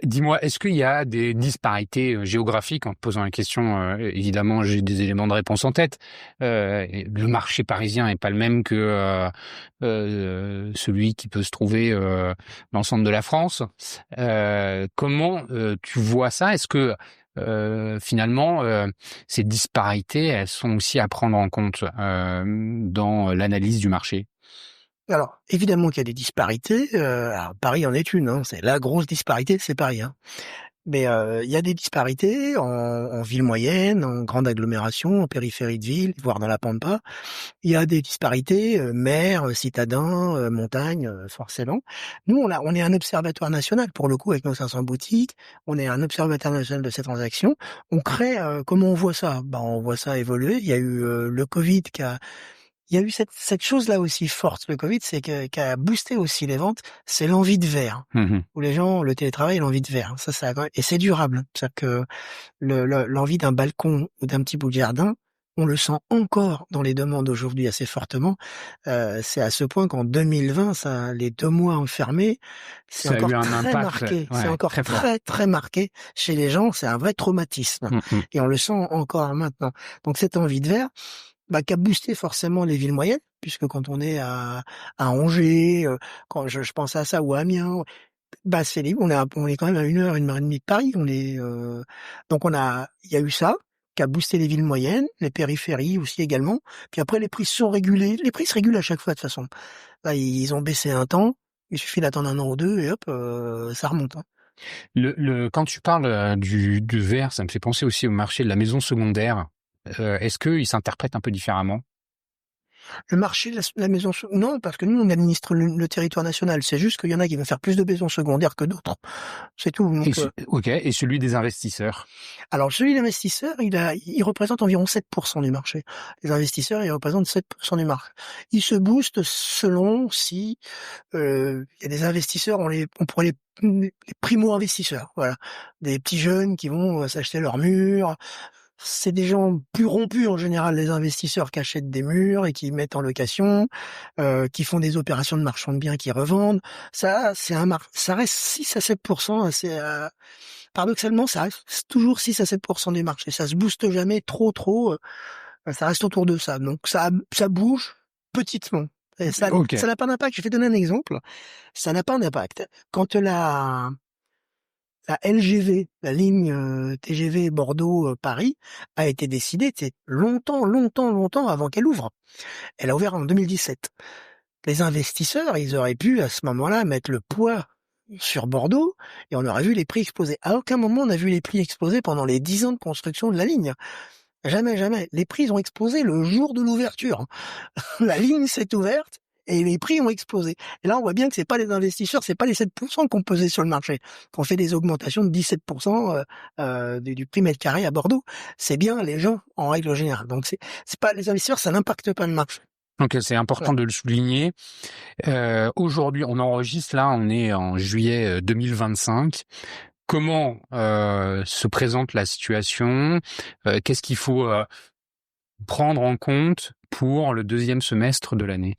Dis-moi, est-ce qu'il y a des disparités géographiques? En te posant la question, évidemment, j'ai des éléments de réponse en tête. Le marché parisien n'est pas le même que celui qui peut se trouver dans le centre de la France. Comment tu vois ça? Est-ce que finalement, ces disparités, elles sont aussi à prendre en compte dans l'analyse du marché? Alors, évidemment qu'il y a des disparités. Alors, Paris en est une. C'est la grosse disparité, c'est Paris. Mais il y a des disparités en ville moyenne, en grande agglomération, en périphérie de ville, voire dans la pampa. Il y a des disparités mer, citadin, montagne, forcément. Nous, on est un observatoire national, pour le coup, avec nos 500 boutiques. On est un observatoire national de ces transactions. On crée, comment on voit ça? On voit ça évoluer. Il y a eu le Covid il y a eu cette chose-là aussi forte, le Covid, c'est qui a boosté aussi les ventes, c'est l'envie de verre. Mmh. Où les gens, le télétravail, l'envie de verre. Ça, et c'est durable. C'est-à-dire que l'envie d'un balcon ou d'un petit bout de jardin, on le sent encore dans les demandes aujourd'hui assez fortement. C'est à ce point qu'en 2020, les 2 mois enfermés, c'est Ça a encore eu un très impact, marqué. ouais, C'est encore très fort. très, très marqué chez les gens. C'est un vrai traumatisme. Mmh. Et on le sent encore maintenant. Donc cette envie de verre, qui a boosté forcément les villes moyennes, puisque quand on est à Angers, quand je pense à ça, ou à Amiens, c'est on est quand même à 1 heure et demie de Paris. Donc il y a eu ça, qui a boosté les villes moyennes, les périphéries aussi également. Puis après, les prix se sont régulés. Les prix se régulent à chaque fois, de toute façon. Là, ils ont baissé un temps. Il suffit d'attendre 1 an ou 2 et hop, ça remonte. Quand tu parles du verre, ça me fait penser aussi au marché de la maison secondaire. Est-ce qu'il s'interprète un peu différemment? Le marché de la maison non, parce que nous, on administre le territoire national. C'est juste qu'il y en a qui vont faire plus de maisons secondaires que d'autres. C'est tout. Donc, Et celui des investisseurs? alors, celui d'investisseurs, il représente environ 7% du marché. Les investisseurs, ils représentent 7% du marché. Ils se boostent selon si il y a des investisseurs, on pourrait les primo-investisseurs, voilà. Des petits jeunes qui vont s'acheter leur mur. C'est des gens plus rompus en général, les investisseurs qui achètent des murs et qui mettent en location, qui font des opérations de marchand de biens qui revendent. Ça, ça reste 6 à 7%. Paradoxalement, ça reste toujours 6 à 7% du marché. Ça se booste jamais trop. Ça reste autour de ça. Donc ça bouge petitement. Et ça n'a pas d'impact. Je vais te donner un exemple. Ça n'a pas d'impact. Quand la LGV, la ligne TGV Bordeaux-Paris, a été décidée, c'est longtemps avant qu'elle ouvre. Elle a ouvert en 2017. Les investisseurs, ils auraient pu à ce moment-là mettre le poids sur Bordeaux et on aurait vu les prix exploser. À aucun moment on a vu les prix exploser pendant les 10 ans de construction de la ligne. Jamais. Les prix ont explosé le jour de l'ouverture. La ligne s'est ouverte et les prix ont explosé. Et là, on voit bien que c'est pas les investisseurs, c'est pas les 7% qu'on pesait sur le marché, qu'on fait des augmentations de 17% du prix mètre carré à Bordeaux. C'est bien les gens en règle générale. Donc c'est pas les investisseurs, ça n'impacte pas le marché. Donc c'est important de le souligner. Aujourd'hui, on enregistre là, on est en juillet 2025. Comment se présente la situation? Qu'est-ce qu'il faut prendre en compte pour le 2e semestre de l'année?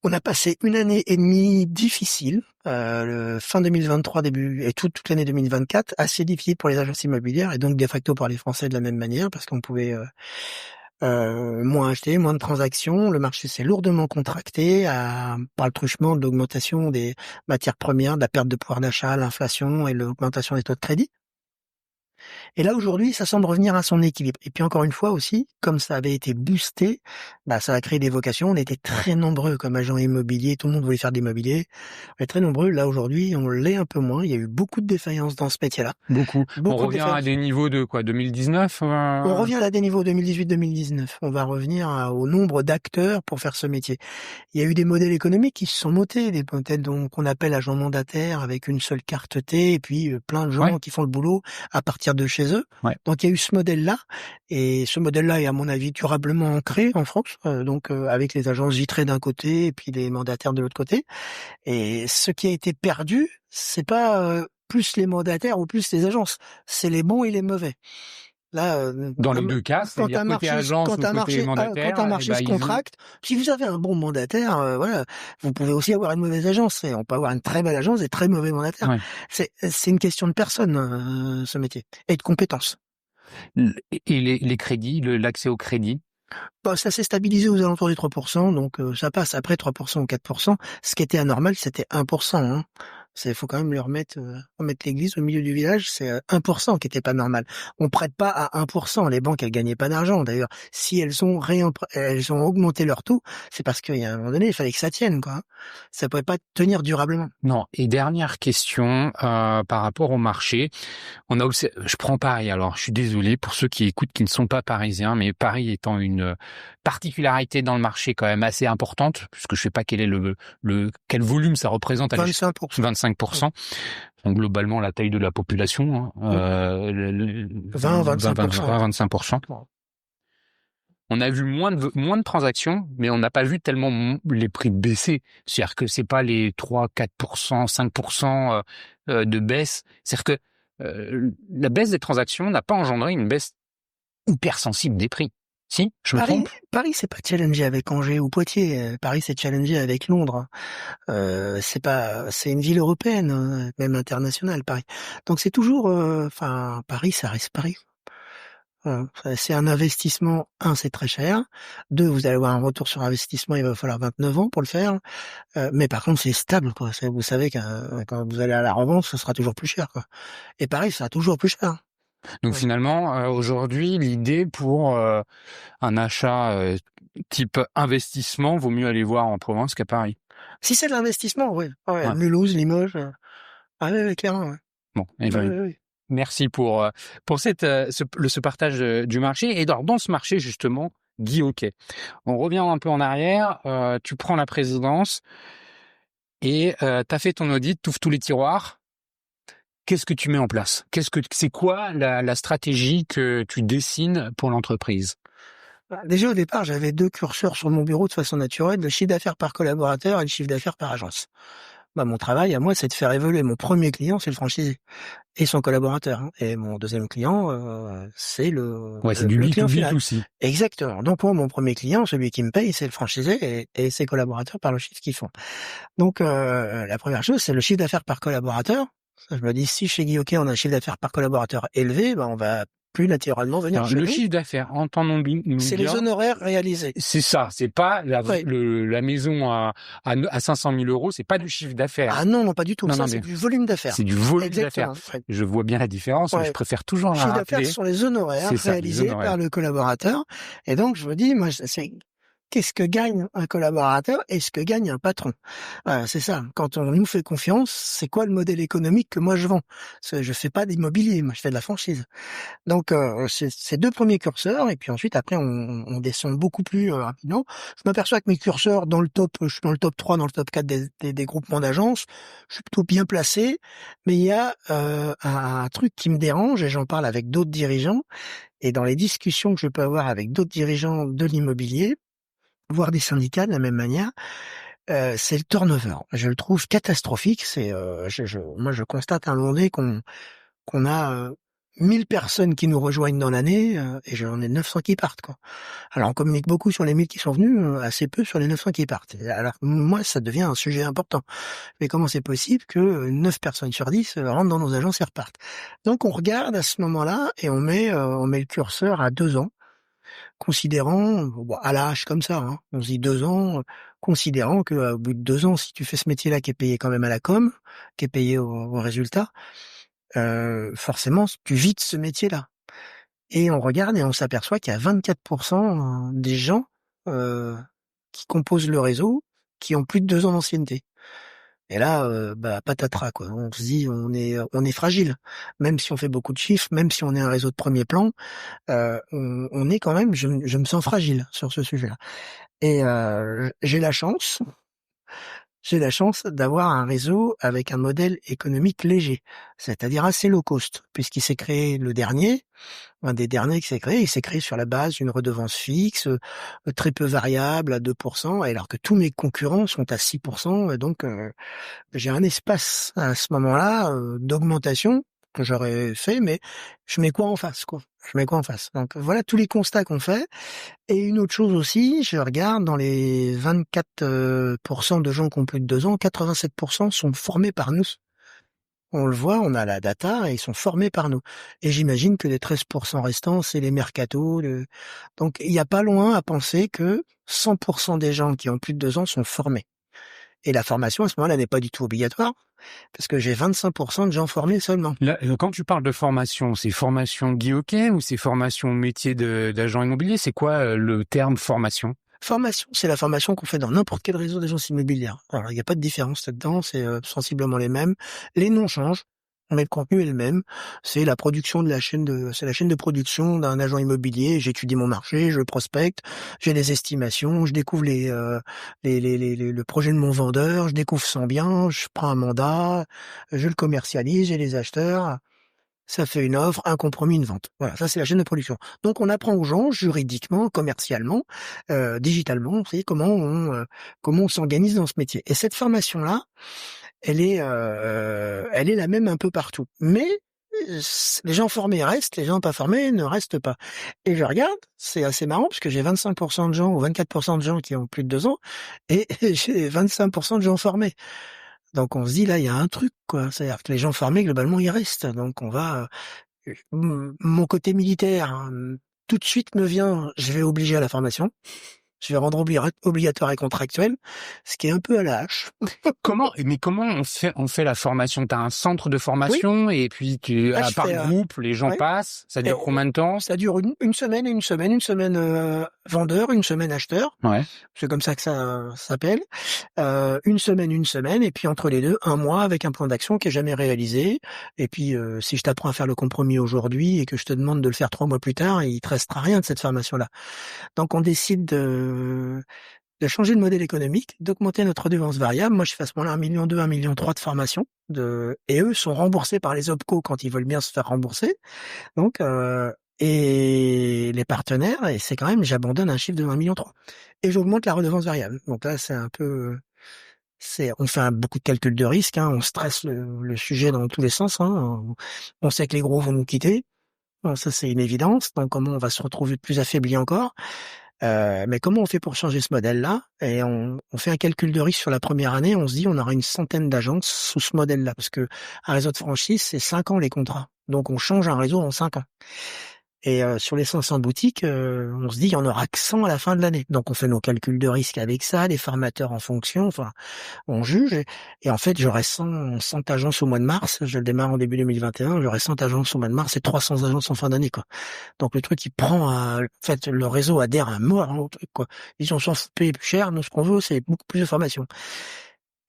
On a passé 1 année et demie difficile, fin 2023, début et toute l'année 2024, assez difficile pour les agences immobilières et donc de facto pour les Français de la même manière, parce qu'on pouvait moins acheter, moins de transactions. Le marché s'est lourdement contracté par le truchement de l'augmentation des matières premières, de la perte de pouvoir d'achat, l'inflation et l'augmentation des taux de crédit. Et là, aujourd'hui, ça semble revenir à son équilibre. Et puis encore une fois aussi, comme ça avait été boosté, ça a créé des vocations. On était très nombreux comme agents immobiliers. Tout le monde voulait faire de l'immobilier. On est très nombreux. Là, aujourd'hui, on l'est un peu moins. Il y a eu beaucoup de défaillances dans ce métier-là. Beaucoup. On revient à des niveaux de quoi? 2019 On revient à des niveaux 2018-2019. On va revenir au nombre d'acteurs pour faire ce métier. Il y a eu des modèles économiques qui se sont montés, des modèles qu'on appelle agents mandataires avec une seule carte T et puis plein de gens qui font le boulot à partir de chez chez eux. Ouais. Donc il y a eu ce modèle-là, et ce modèle-là est à mon avis durablement ancré en France, avec les agences J-Trade d'un côté et puis les mandataires de l'autre côté. Et ce qui a été perdu, c'est pas plus les mandataires ou plus les agences, c'est les bons et les mauvais. Là, Dans les deux cas, quand c'est-à-dire côté agence ou côté mandataire, quand un marché se contracte, si vous avez un bon mandataire, voilà, vous pouvez aussi avoir une mauvaise agence. On peut avoir une très belle agence et très mauvais mandataire. Ouais. C'est une question de personne, ce métier, et de compétences. Et les crédits, l'accès au crédit? Bah, ça s'est stabilisé aux alentours des 3%, donc ça passe après 3% ou 4%. Ce qui était anormal, c'était 1%. Hein. Faut quand même remettre l'église au milieu du village. C'est 1% qui était pas normal. On prête pas à 1%. Les banques, elles gagnaient pas d'argent. D'ailleurs, si elles ont augmenté leur taux, c'est parce qu'il y a un moment donné, il fallait que ça tienne, quoi. Ça pouvait pas tenir durablement. Non. Et dernière question par rapport au marché. Je prends Paris. Alors, je suis désolé pour ceux qui écoutent qui ne sont pas parisiens, mais Paris étant une particularité dans le marché quand même assez importante, puisque je sais pas quel est quel volume ça représente. 25%. 25%. Donc, globalement, la taille de la population. 20-25%. On a vu moins de transactions, mais on n'a pas vu tellement les prix baisser. C'est-à-dire que c'est pas les 3-4%, 5% de baisse. C'est-à-dire que la baisse des transactions n'a pas engendré une baisse hyper sensible des prix. Si, je me trompe. Paris, c'est pas challengé avec Angers ou Poitiers. Paris, c'est challengé avec Londres. C'est une ville européenne, même internationale, Paris. Donc c'est toujours, Paris, ça reste Paris. C'est un investissement. 1, c'est très cher. 2, vous allez avoir un retour sur investissement. Il va falloir 29 ans pour le faire. Mais par contre, c'est stable, quoi. Vous savez que quand vous allez à la revente, ce sera toujours plus cher, quoi. Et Paris, ça sera toujours plus cher. Donc finalement, aujourd'hui, l'idée pour un achat type investissement, vaut mieux aller voir en province qu'à Paris. Si c'est de l'investissement, oui. Ouais. Mulhouse, Limoges. Oui, clairement. Ouais. Bon, oui. Merci pour ce partage du marché. Et dans ce marché, justement, Guy Hoquet, on revient un peu en arrière. Tu prends la présidence et tu as fait ton audit, tu ouvres tous les tiroirs. Qu'est-ce que tu mets en place? C'est quoi la stratégie que tu dessines pour l'entreprise? Déjà, au départ, j'avais 2 curseurs sur mon bureau de façon naturelle, le chiffre d'affaires par collaborateur et le chiffre d'affaires par agence. Mon travail à moi, c'est de faire évoluer. Mon premier client, c'est le franchisé et son collaborateur. Hein. Et mon deuxième client, c'est le client final. Aussi. Exactement. Donc moi, mon premier client, celui qui me paye, c'est le franchisé et ses collaborateurs par le chiffre qu'ils font. Donc la première chose, c'est le chiffre d'affaires par collaborateur. Je me dis, si chez Guy Hoquet, on a un chiffre d'affaires par collaborateur élevé, on va plus naturellement venir chez nous. Le chiffre d'affaires, entendons-nous c'est les honoraires réalisés. C'est ça, c'est pas la maison à 500 000 euros, c'est pas du chiffre d'affaires. Ah non, pas du tout. C'est du volume d'affaires. C'est du volume d'affaires. Ouais. Je vois bien la différence, mais je préfère toujours la rappeler. Le chiffre d'affaires sont les honoraires réalisés par le collaborateur. Et donc, je me dis, moi, qu'est-ce que gagne un collaborateur et ce que gagne un patron. C'est ça. Quand on nous fait confiance, c'est quoi le modèle économique que moi je vends? Je fais pas d'immobilier, moi je fais de la franchise. Donc c'est ces 2 premiers curseurs et puis ensuite après on descend beaucoup plus rapidement. Je m'aperçois que mes curseurs je suis dans le top 3, dans le top 4 des groupements d'agences. Je suis plutôt bien placé, mais il y a un truc qui me dérange et j'en parle avec d'autres dirigeants et dans les discussions que je peux avoir avec d'autres dirigeants de l'immobilier, voire des syndicats de la même manière, c'est le turnover. Je le trouve catastrophique. Moi, je constate à un moment donné qu'on a 1000 personnes qui nous rejoignent dans l'année et j'en ai 900 qui partent, quoi. Alors, on communique beaucoup sur les 1000 qui sont venus, assez peu sur les 900 qui partent. Alors, moi, ça devient un sujet important. Mais comment c'est possible que 9 personnes sur 10 rentrent dans nos agences et repartent? Donc, on regarde à ce moment-là et on met le curseur à 2 ans. Considérant, à l'âge comme ça, hein, on se dit 2 ans, considérant que au bout de 2 ans, si tu fais ce métier-là qui est payé quand même à la com, qui est payé au résultat, forcément, tu vides ce métier-là. Et on regarde et on s'aperçoit qu'il y a 24% des gens qui composent le réseau qui ont plus de 2 ans d'ancienneté. Et là, patatras, quoi. On se dit, on est fragile. Même si on fait beaucoup de chiffres, même si on est un réseau de premier plan, on est quand même, je me sens fragile sur ce sujet-là. Et j'ai la chance j'ai la chance d'avoir un réseau avec un modèle économique léger, c'est-à-dire assez low cost, puisqu'il s'est créé un des derniers qui s'est créé, il s'est créé sur la base d'une redevance fixe, très peu variable à 2%, alors que tous mes concurrents sont à 6%, donc j'ai un espace à ce moment-là d'augmentation que j'aurais fait, mais je mets quoi en face, quoi. Je mets quoi en face. Donc voilà tous les constats qu'on fait. Et une autre chose aussi, je regarde dans les 24% de gens qui ont plus de 2 ans, 87% sont formés par nous. On le voit, on a la data et ils sont formés par nous. Et j'imagine que les 13% restants, c'est les mercatos. Donc il n'y a pas loin à penser que 100% des gens qui ont plus de 2 ans sont formés. Et la formation, à ce moment-là, n'est pas du tout obligatoire, parce que j'ai 25% de gens formés seulement. Là, quand tu parles de formation, c'est formation Guy Hoquet ou c'est formation métier d'agent immobilier? C'est quoi le terme formation? Formation, c'est la formation qu'on fait dans n'importe quel réseau d'agence immobilière. Alors, il n'y a pas de différence là-dedans, c'est sensiblement les mêmes. Les noms changent, mais le contenu est le même. C'est la production c'est la chaîne de production d'un agent immobilier. J'étudie mon marché, je prospecte, j'ai des estimations, je découvre le projet de mon vendeur, je découvre son bien, je prends un mandat, je le commercialise, j'ai les acheteurs. Ça fait une offre, un compromis, une vente. Voilà, ça c'est la chaîne de production. Donc on apprend aux gens juridiquement, commercialement, digitalement, vous savez, comment on s'organise dans ce métier. Et cette formation-là, elle est la même un peu partout. Mais les gens formés restent, les gens pas formés ne restent pas. Et je regarde, c'est assez marrant parce que j'ai 25% de gens ou 24% de gens qui ont plus de 2 ans et j'ai 25% de gens formés. Donc on se dit là, il y a un truc, quoi. C'est-à-dire que les gens formés, globalement, ils restent. Donc on va... mon côté militaire, tout de suite me vient, je vais obliger à la formation. Je vais rendre obligatoire et contractuel, ce qui est un peu à la hache. Comment on fait la formation? T'as un centre de formation et puis par groupe, les gens passent. Ça dure combien de temps? Ça dure une semaine et une semaine vendeur, une semaine acheteur. Ouais. C'est comme ça que ça s'appelle. Une semaine, et puis entre les deux, un mois avec un plan d'action qui est jamais réalisé. Et puis si je t'apprends à faire le compromis aujourd'hui et que je te demande de le faire 3 mois plus tard, il te restera rien de cette formation-là. Donc on décide de changer le modèle économique, d'augmenter notre redevance variable. Moi, je fais à ce moment-là 1,2 million, 1,3 million de formation, et eux sont remboursés par les OPCO quand ils veulent bien se faire rembourser. Donc, et les partenaires, et c'est quand même, j'abandonne un chiffre de 1,3 million. Et j'augmente la redevance variable. Donc là, c'est un peu, on fait beaucoup de calculs de risque, hein, on stresse le sujet dans tous les sens, hein. On sait que les gros vont nous quitter. Bon, ça, c'est une évidence. Donc, comment on va se retrouver plus affaibli encore? Mais comment on fait pour changer ce modèle-là? Et on fait un calcul de risque sur la première année. On se dit, on aura une centaine d'agences sous ce modèle-là, parce que un réseau de franchise, c'est 5 ans les contrats. Donc, on change un réseau en 5 ans. Et sur les 500 boutiques, on se dit, il y en aura que 100 à la fin de l'année. Donc, on fait nos calculs de risque avec ça, les formateurs en fonction. Enfin, on juge. Et en fait, j'aurai 100 agences au mois de mars. Je le démarre en début 2021. J'aurai 100 agences au mois de mars et 300 agences en fin d'année, quoi. Donc, le truc, en fait, le réseau adhère à mort au truc, quoi. Ils ont s'en fout de payer plus cher. Nous, ce qu'on veut, c'est beaucoup plus de formation.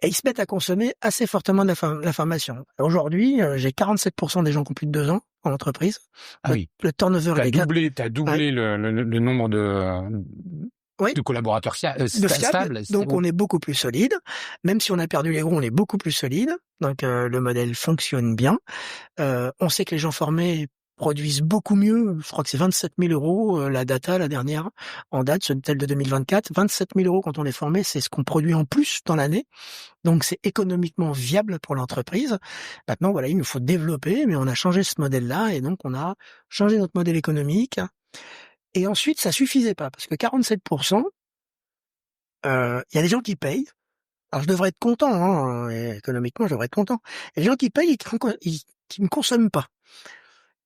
Et ils se mettent à consommer assez fortement de la formation. Aujourd'hui, j'ai 47% des gens qui ont plus de 2 ans en entreprise. Ah oui. Le turnover est T'as doublé le nombre de collaborateurs stables. Donc on est beaucoup plus solide. Même si on a perdu les gros, on est beaucoup plus solide. Donc le modèle fonctionne bien. On sait que les gens formés produisent beaucoup mieux. Je crois que c'est 27 000 euros la data, la dernière, en date, celle de 2024. 27 000 euros quand on est formé, c'est ce qu'on produit en plus dans l'année. Donc c'est économiquement viable pour l'entreprise. Maintenant, voilà, il nous faut développer, mais on a changé ce modèle-là et donc on a changé notre modèle économique. Et ensuite, ça suffisait pas, parce que 47%, il y a des gens qui payent. Alors je devrais être content, hein, et économiquement, je devrais être content. Il y a des gens qui payent et qui ne consomment pas.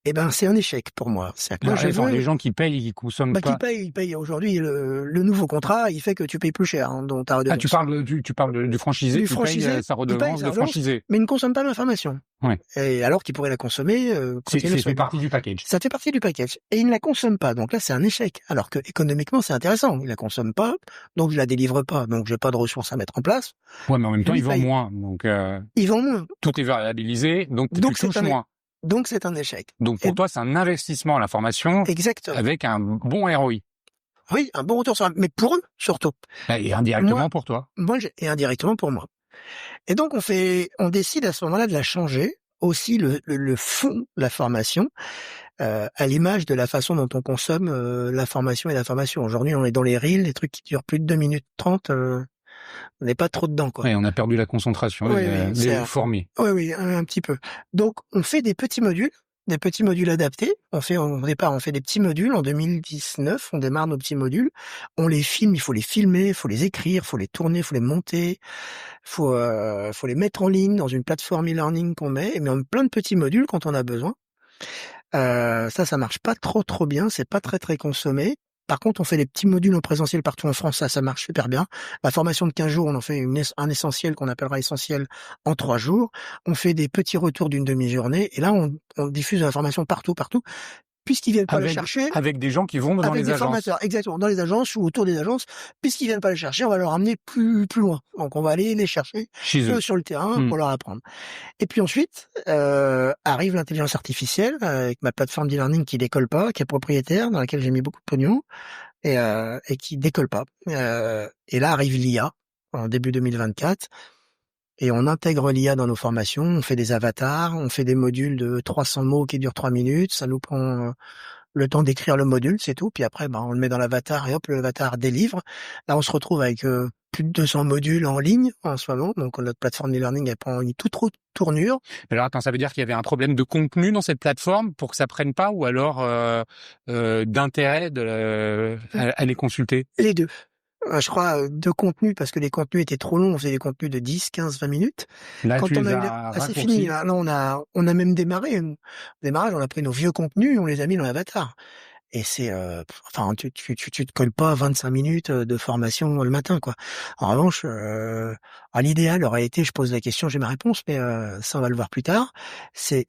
Eh ben, c'est un échec pour moi. Les gens qui payent, ils consomment pas. Ils payent aujourd'hui le nouveau contrat, il fait que tu payes plus cher, hein, dans ta redevance. Tu parles du franchisé qui paye sa redevance de franchisé. Mais il ne consomme pas l'information. Ouais. Et alors qu'il pourrait la consommer, ça fait partie du package. Ça fait partie du package. Et il ne la consomme pas. Donc là, c'est un échec. Alors que économiquement, c'est intéressant. Il la consomme pas. Donc je la délivre pas. Donc j'ai pas de ressources à mettre en place. Ouais, mais en même temps, ils vendent moins. Donc, ils vendent moins. Tout est variabilisé. Donc tu touches moins. Donc c'est un échec. Donc pour toi, c'est un investissement à la formation. Exactement. Avec un bon ROI. Oui, un bon retour sur mais pour eux surtout. Et indirectement pour toi. Et indirectement pour moi. Et donc on décide à ce moment-là de la changer, aussi le fond de la formation, à l'image de la façon dont on consomme l'information et l'information. Aujourd'hui, on est dans les reels, les trucs qui durent plus de 2 minutes 30, on n'est pas trop dedans, quoi. Ouais, on a perdu la concentration, Oui, les formés. Oui, un petit peu. Donc, on fait des petits modules adaptés. Au départ, on fait des petits modules. En 2019, on démarre nos petits modules. On les filme, il faut les filmer, il faut les écrire, il faut les tourner, il faut les monter, faut les mettre en ligne dans une plateforme e-learning qu'on met, et même plein de petits modules quand on a besoin. Ça marche pas trop bien, c'est pas très consommé. Par contre, on fait des petits modules en présentiel partout en France, ça marche super bien. La formation de 15 jours, on en fait un essentiel qu'on appellera essentiel en 3 jours. On fait des petits retours d'une demi-journée, et là, on diffuse l'information partout, puisqu'ils viennent pas le chercher. Avec des gens qui vont dans les agences. Avec des formateurs, exactement, dans les agences ou autour des agences. Puisqu'ils viennent pas le chercher, on va leur amener plus loin. Donc, on va aller les chercher Chez eux. sur le terrain pour leur apprendre. Et puis ensuite, arrive l'intelligence artificielle avec ma plateforme d'e-learning qui décolle pas, qui est propriétaire, dans laquelle j'ai mis beaucoup de pognon et qui décolle pas. Et là arrive l'IA en début 2024. Et on intègre l'IA dans nos formations, on fait des avatars, on fait des modules de 300 mots qui durent 3 minutes, ça nous prend le temps d'écrire le module, c'est tout, puis après on le met dans l'avatar et hop, l'avatar délivre. Là on se retrouve avec plus de 200 modules en ligne en ce moment, donc notre plateforme d'e-learning elle prend une toute autre tournure. Alors attends, ça veut dire qu'il y avait un problème de contenu dans cette plateforme pour que ça prenne pas, ou alors d'intérêt à les consulter? Les deux. Je crois de contenu, parce que les contenus étaient trop longs, on faisait des contenus de 10, 15, 20 minutes. Là, Quand tu on les a as c'est raccourcis. fini. Là, on a même démarré. On a pris nos vieux contenus, on les a mis dans l'avatar. Et c'est, tu te colles pas 25 minutes de formation le matin, quoi. En revanche, à l'idéal aurait été, je pose la question, j'ai ma réponse, mais ça on va le voir plus tard.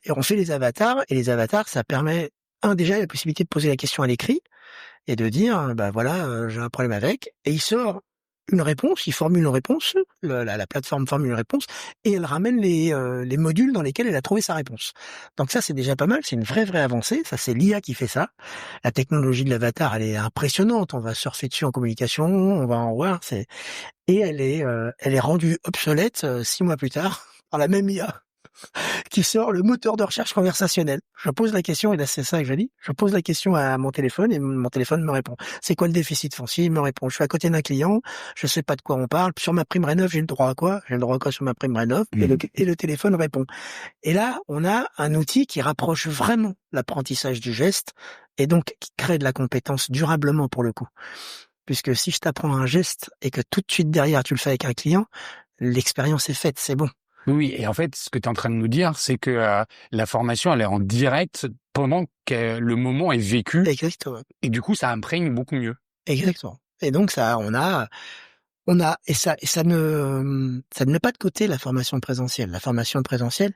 On fait les avatars, et les avatars, ça permet déjà la possibilité de poser la question à l'écrit et de dire, voilà, j'ai un problème avec, et il sort une réponse, il formule une réponse, la plateforme formule une réponse, et elle ramène les modules dans lesquels elle a trouvé sa réponse. Donc ça, c'est déjà pas mal, c'est une vraie avancée, ça c'est l'IA qui fait ça. La technologie de l'avatar, elle est impressionnante, on va surfer dessus en communication, on va en voir, et elle est rendue obsolète 6 mois plus tard par la même IA qui sort le moteur de recherche conversationnel. Je pose la question, et là c'est ça que je dis, je pose la question à mon téléphone et mon téléphone me répond. C'est quoi le déficit foncier? Il me répond. Je suis à côté d'un client, je sais pas de quoi on parle. Sur ma prime rénov, j'ai le droit à quoi? J'ai le droit à quoi sur ma prime rénov? Et le téléphone répond. Et là, on a un outil qui rapproche vraiment l'apprentissage du geste et donc qui crée de la compétence durablement pour le coup. Puisque si je t'apprends un geste et que tout de suite derrière tu le fais avec un client, l'expérience est faite, c'est bon. Oui, et en fait, ce que tu es en train de nous dire, c'est que la formation, elle est en direct pendant que le moment est vécu. Exactement. Et du coup, ça imprègne beaucoup mieux. Exactement. Et donc ça, et ça ne met pas de côté la formation présentielle. La formation présentielle,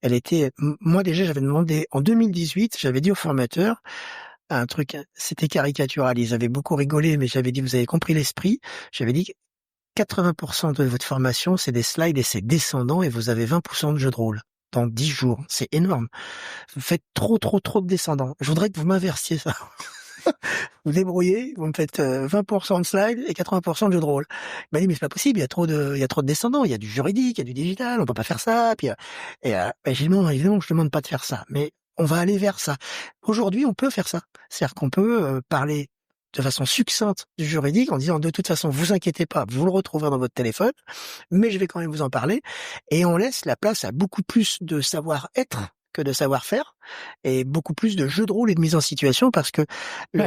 elle était, moi déjà, j'avais demandé, en 2018, j'avais dit aux formateurs, un truc, c'était caricatural, ils avaient beaucoup rigolé, mais j'avais dit, vous avez compris l'esprit, j'avais dit, 80% de votre formation, c'est des slides et c'est descendant, et vous avez 20% de jeux de rôle dans 10 jours. C'est énorme. Vous faites trop de descendants. Je voudrais que vous m'inversiez ça. Vous débrouillez, vous me faites 20% de slides et 80% de jeux de rôle. Il m'a dit, mais c'est pas possible, il y a trop de descendants, il y a du juridique, il y a du digital, on peut pas faire ça. Puis, j'ai dit, non, évidemment, je demande pas de faire ça, mais on va aller vers ça. Aujourd'hui, on peut faire ça. C'est-à-dire qu'on peut parler de façon succincte du juridique en disant, de toute façon, vous inquiétez pas, vous le retrouverez dans votre téléphone, mais je vais quand même vous en parler. Et on laisse la place à beaucoup plus de savoir-être que de savoir-faire, et beaucoup plus de jeux de rôle et de mise en situation, parce que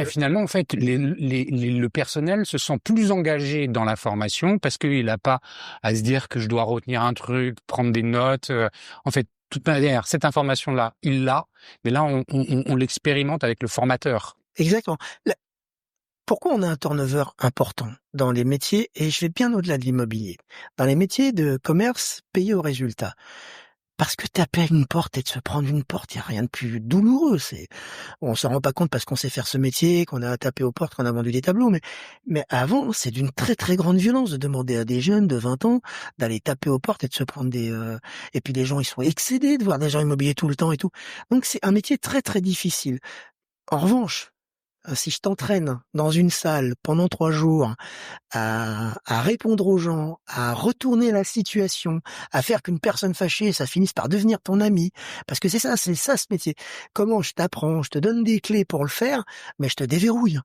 finalement, en fait, le personnel se sent plus engagé dans la formation parce qu'il n'a pas à se dire que je dois retenir un truc, prendre des notes. En fait, toute manière, cette information-là, il l'a, mais là, on l'expérimente avec le formateur. Exactement. Pourquoi on a un turnover important dans les métiers, et je vais bien au-delà de l'immobilier, dans les métiers de commerce payés au résultat? Parce que taper à une porte et de se prendre une porte, il n'y a rien de plus douloureux. On s'en rend pas compte parce qu'on sait faire ce métier, qu'on a tapé aux portes, qu'on a vendu des tableaux, mais avant, c'est d'une très grande violence de demander à des jeunes de 20 ans d'aller taper aux portes et de se prendre et puis les gens, ils sont excédés de voir des gens immobiliers tout le temps et tout. Donc c'est un métier très difficile. En revanche, Si je t'entraîne dans une salle pendant 3 jours à répondre aux gens, à retourner la situation, à faire qu'une personne fâchée, ça finisse par devenir ton ami, parce que c'est ça ce métier. Comment je t'apprends, je te donne des clés pour le faire, mais je te déverrouille.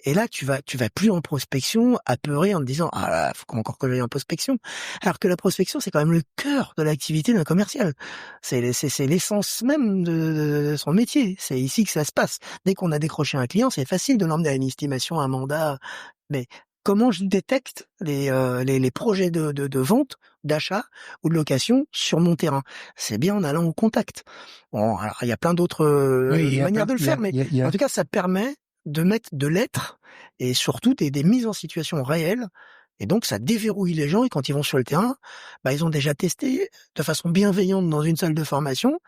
Et là, tu vas plus en prospection, apeuré en te disant, ah là, faut encore que j'aille en prospection. Alors que la prospection, c'est quand même le cœur de l'activité d'un commercial. C'est l'essence même de son métier. C'est ici que ça se passe. Dès qu'on a décroché un client, c'est facile de l'emmener à une estimation, un mandat. Mais comment je détecte les projets de vente, d'achat ou de location sur mon terrain? C'est bien en allant au contact. Bon, alors il y a plein d'autres manières de le faire, mais en tout cas, ça permet de mettre de l'être et surtout des mises en situation réelles. Et donc, ça déverrouille les gens et quand ils vont sur le terrain, ils ont déjà testé de façon bienveillante dans une salle de formation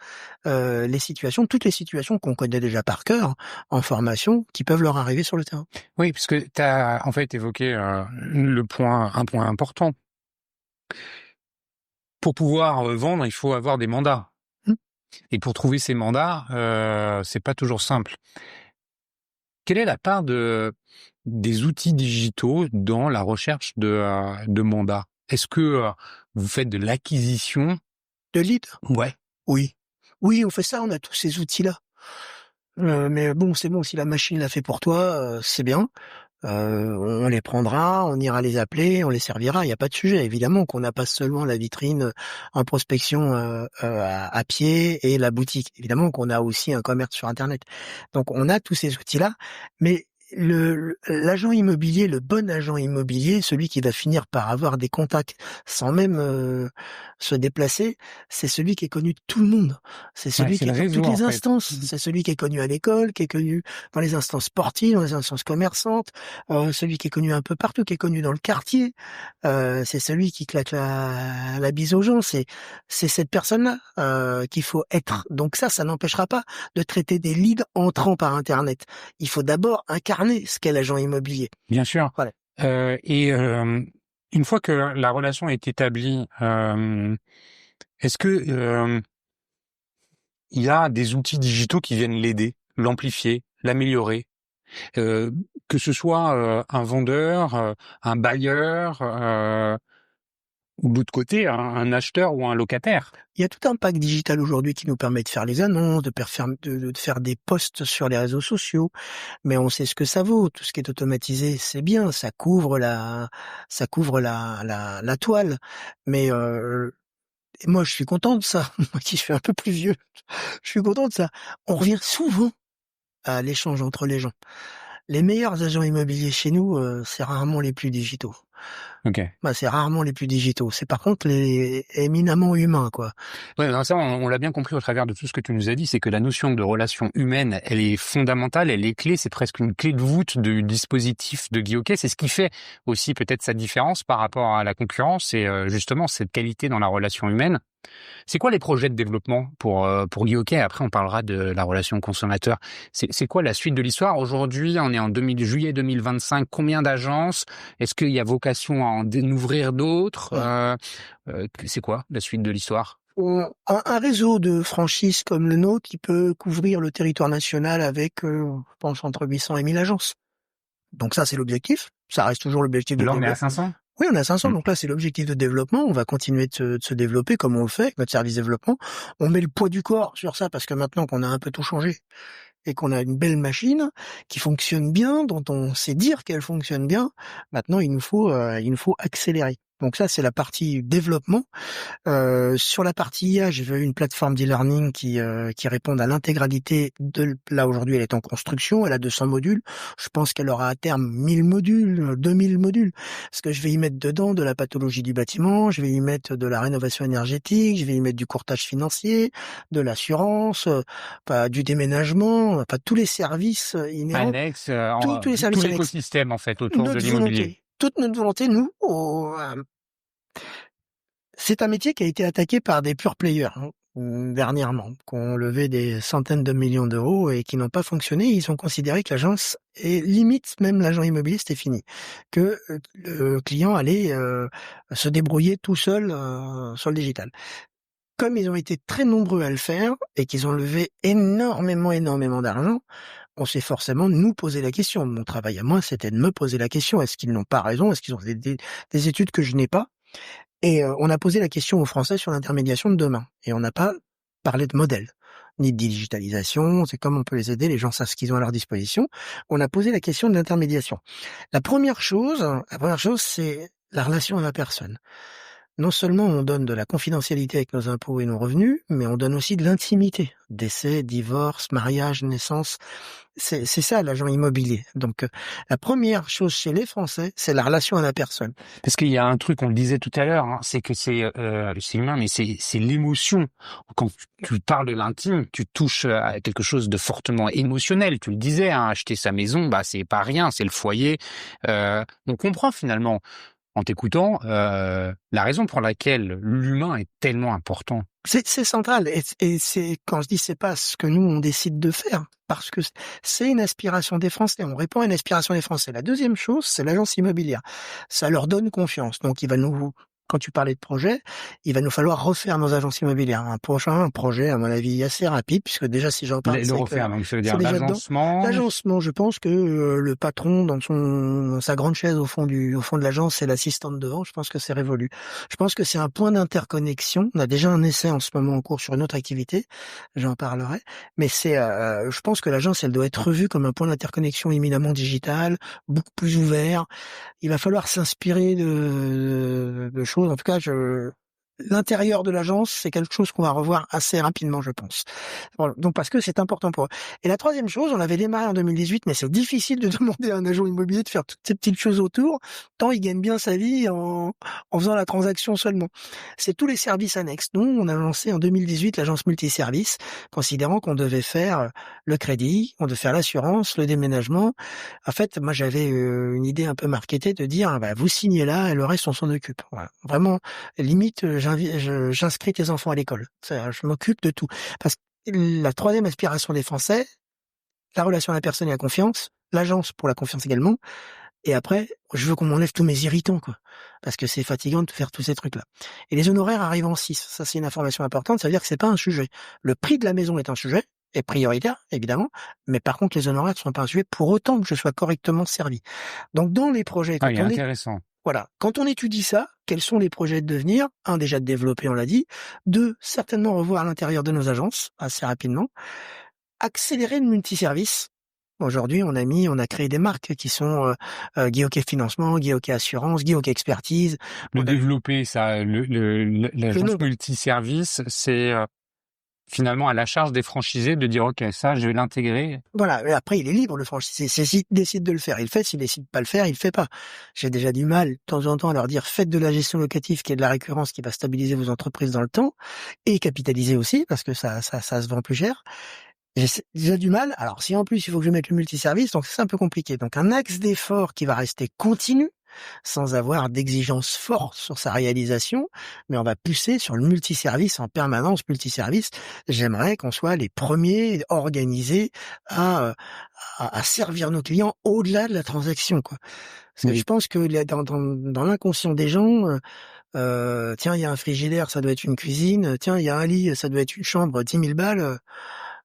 toutes les situations qu'on connaît déjà par cœur en formation qui peuvent leur arriver sur le terrain. Oui, puisque tu as en fait évoqué un point important. Pour pouvoir vendre, il faut avoir des mandats. Et pour trouver ces mandats, c'est pas toujours simple. Quelle est la part des outils digitaux dans la recherche de mandats? Est-ce que vous faites de l'acquisition de leads? Ouais. Oui, on fait ça, on a tous ces outils-là. Mais bon, c'est bon, si la machine l'a fait pour toi, c'est bien. On les prendra, on ira les appeler, on les servira, il n'y a pas de sujet. Évidemment qu'on n'a pas seulement la vitrine en prospection à pied et la boutique. Évidemment qu'on a aussi un commerce sur Internet. Donc on a tous ces outils-là, mais l'agent immobilier, le bon agent immobilier, celui qui va finir par avoir des contacts sans même se déplacer, c'est celui qui est connu de tout le monde. C'est celui qui est dans toutes les instances. C'est celui qui est connu à l'école, qui est connu dans les instances sportives, dans les instances commerçantes, celui qui est connu un peu partout, qui est connu dans le quartier. C'est celui qui claque la bise aux gens. C'est cette personne-là qu'il faut être. Donc ça n'empêchera pas de traiter des leads entrant par Internet. Il faut d'abord incarner ce qu'est l'agent immobilier. Bien sûr. Voilà. Une fois que la relation est établie, est-ce que il y a des outils digitaux qui viennent l'aider, l'amplifier, l'améliorer, que ce soit un vendeur, un bailleur, ou de l'autre côté, un acheteur ou un locataire? Il y a tout un pack digital aujourd'hui qui nous permet de faire les annonces, de faire des posts sur les réseaux sociaux, mais on sait ce que ça vaut. Tout ce qui est automatisé, c'est bien, ça couvre la toile. Mais et moi, je suis content de ça. Moi qui suis un peu plus vieux, je suis content de ça. On revient souvent à l'échange entre les gens. Les meilleurs agents immobiliers chez nous, c'est rarement les plus digitaux. Ok. C'est rarement les plus digitaux. C'est par contre les éminemment humains, quoi. Ouais, ça, on l'a bien compris au travers de tout ce que tu nous as dit, c'est que la notion de relation humaine, elle est fondamentale, elle est clé, c'est presque une clé de voûte du dispositif de Guy Hockey. C'est ce qui fait aussi peut-être sa différence par rapport à la concurrence et justement cette qualité dans la relation humaine. C'est quoi les projets de développement pour Guy Hockey? Après, on parlera de la relation consommateur. C'est quoi la suite de l'histoire? Aujourd'hui, on est en juillet 2025. Combien d'agences? Est-ce qu'il y a vocation à en ouvrir d'autres? C'est quoi la suite de l'histoire? Un réseau de franchises comme le nôtre qui peut couvrir le territoire national avec, je pense, entre 800 et 1000 agences. Donc ça, c'est l'objectif. Ça reste toujours l'objectif de Là, on est développement. à 500? Oui, on est à 500. Donc là, c'est l'objectif de développement. On va continuer de se développer comme on le fait avec notre service développement. On met le poids du corps sur ça parce que maintenant qu'on a un peu tout changé et qu'on a une belle machine qui fonctionne bien, dont on sait dire qu'elle fonctionne bien, maintenant, il nous faut accélérer. Donc ça, c'est la partie développement. Sur la partie IA, j'ai vu une plateforme d'e-learning qui répond à l'intégralité là aujourd'hui, elle est en construction, elle a 200 modules. Je pense qu'elle aura à terme 1000 modules, 2000 modules. Parce que je vais y mettre dedans de la pathologie du bâtiment, je vais y mettre de la rénovation énergétique, je vais y mettre du courtage financier, de l'assurance, du déménagement, tous les services inhérents. Annexe, tous les services tout l'écosystème en fait autour de l'immobilier. Toute notre volonté, nous, c'est un métier qui a été attaqué par des pure players dernièrement, qui ont levé des centaines de millions d'euros et qui n'ont pas fonctionné. Ils ont considéré que l'agence, et limite même l'agent immobilier, c'était fini, que le client allait se débrouiller tout seul sur le digital. Comme ils ont été très nombreux à le faire et qu'ils ont levé énormément d'argent, on s'est forcément, nous, posé la question. Mon travail à moi, c'était de me poser la question. Est-ce qu'ils n'ont pas raison? Est-ce qu'ils ont des études que je n'ai pas? Et on a posé la question aux Français sur l'intermédiation de demain. Et on n'a pas parlé de modèle, ni de digitalisation. C'est comme on peut les aider. Les gens savent ce qu'ils ont à leur disposition. On a posé la question de l'intermédiation. La première chose, c'est la relation à la personne. Non seulement on donne de la confidentialité avec nos impôts et nos revenus, mais on donne aussi de l'intimité. Décès, divorce, mariage, naissance. C'est ça l'agent immobilier. Donc la première chose chez les Français, c'est la relation à la personne. Parce qu'il y a un truc, on le disait tout à l'heure, hein, c'est que c'est humain, mais c'est l'émotion. Quand tu parles de l'intime, tu touches à quelque chose de fortement émotionnel. Tu le disais, hein, acheter sa maison, bah c'est pas rien, c'est le foyer. On comprend finalement, en t'écoutant, la raison pour laquelle l'humain est tellement important. C'est central. Et c'est, quand je dis c'est pas ce que nous on décide de faire, parce que c'est une aspiration des Français. On répond à une aspiration des Français. La deuxième chose, c'est l'agence immobilière. Ça leur donne confiance. Donc quand tu parlais de projet, il va nous falloir refaire nos agences immobilières. Un projet, à mon avis, assez rapide, puisque déjà, si j'en parle, Le refaire, donc ça veut dire déjà l'agencement. L'agencement, je pense que le patron, dans sa grande chaise au fond de l'agence, c'est l'assistante devant. Je pense que c'est révolu. Je pense que c'est un point d'interconnexion. On a déjà un essai en ce moment en cours sur une autre activité. J'en parlerai. Mais je pense que l'agence, elle doit être revue comme un point d'interconnexion éminemment digital, beaucoup plus ouvert. Il va falloir s'inspirer de choses. En tout cas, l'intérieur de l'agence, c'est quelque chose qu'on va revoir assez rapidement, je pense. Voilà. Donc, parce que c'est important pour eux. Et la troisième chose, on l'avait démarré en 2018, mais c'est difficile de demander à un agent immobilier de faire toutes ces petites choses autour, tant il gagne bien sa vie en faisant la transaction seulement. C'est tous les services annexes. Nous, on a lancé en 2018 l'agence multiservice, considérant qu'on devait faire le crédit, on devait faire l'assurance, le déménagement. En fait, moi, j'avais une idée un peu marketée de dire, vous signez là et le reste, on s'en occupe. Voilà. Vraiment, limite, j'inscris tes enfants à l'école. Je m'occupe de tout. Parce que la troisième aspiration des Français, la relation à la personne et la confiance, l'agence pour la confiance également, et après, je veux qu'on m'enlève tous mes irritants, quoi. Parce que c'est fatigant de faire tous ces trucs-là. Et les honoraires arrivent en 6. Ça, c'est une information importante. Ça veut dire que c'est pas un sujet. Le prix de la maison est un sujet, est prioritaire, évidemment. Mais par contre, les honoraires ne sont pas un sujet pour autant que je sois correctement servi. Donc, dans les projets, Intéressant. Voilà. Quand on étudie ça, quels sont les projets de devenir? Un, déjà de développer, on l'a dit. Deux, certainement revoir l'intérieur de nos agences, assez rapidement. Accélérer le multiservice. Aujourd'hui, on a créé des marques qui sont Guy-Hockey Financement, Guy-Hockey Assurance, Guy-Hockey Expertise. Développer ça, l'agence multiservice, c'est finalement à la charge des franchisés de dire ok, ça je vais l'intégrer. Voilà, mais après il est libre le franchisé, c'est s'il décide de le faire, il le fait, s'il décide pas de le faire, il le fait pas. J'ai déjà du mal de temps en temps à leur dire faites de la gestion locative qui est de la récurrence qui va stabiliser vos entreprises dans le temps et capitaliser aussi parce que ça se vend plus cher. J'ai déjà du mal. Alors si en plus il faut que je mette le multiservice, donc c'est un peu compliqué. Donc un axe d'effort qui va rester continu sans avoir d'exigence forte sur sa réalisation, mais on va pousser sur le multiservice en permanence. Multiservice, j'aimerais qu'on soit les premiers organisés à servir nos clients au-delà de la transaction, quoi. Parce que je pense que dans l'inconscient des gens, tiens, il y a un frigidaire, ça doit être une cuisine. Tiens, il y a un lit, ça doit être une chambre, 10 000 balles.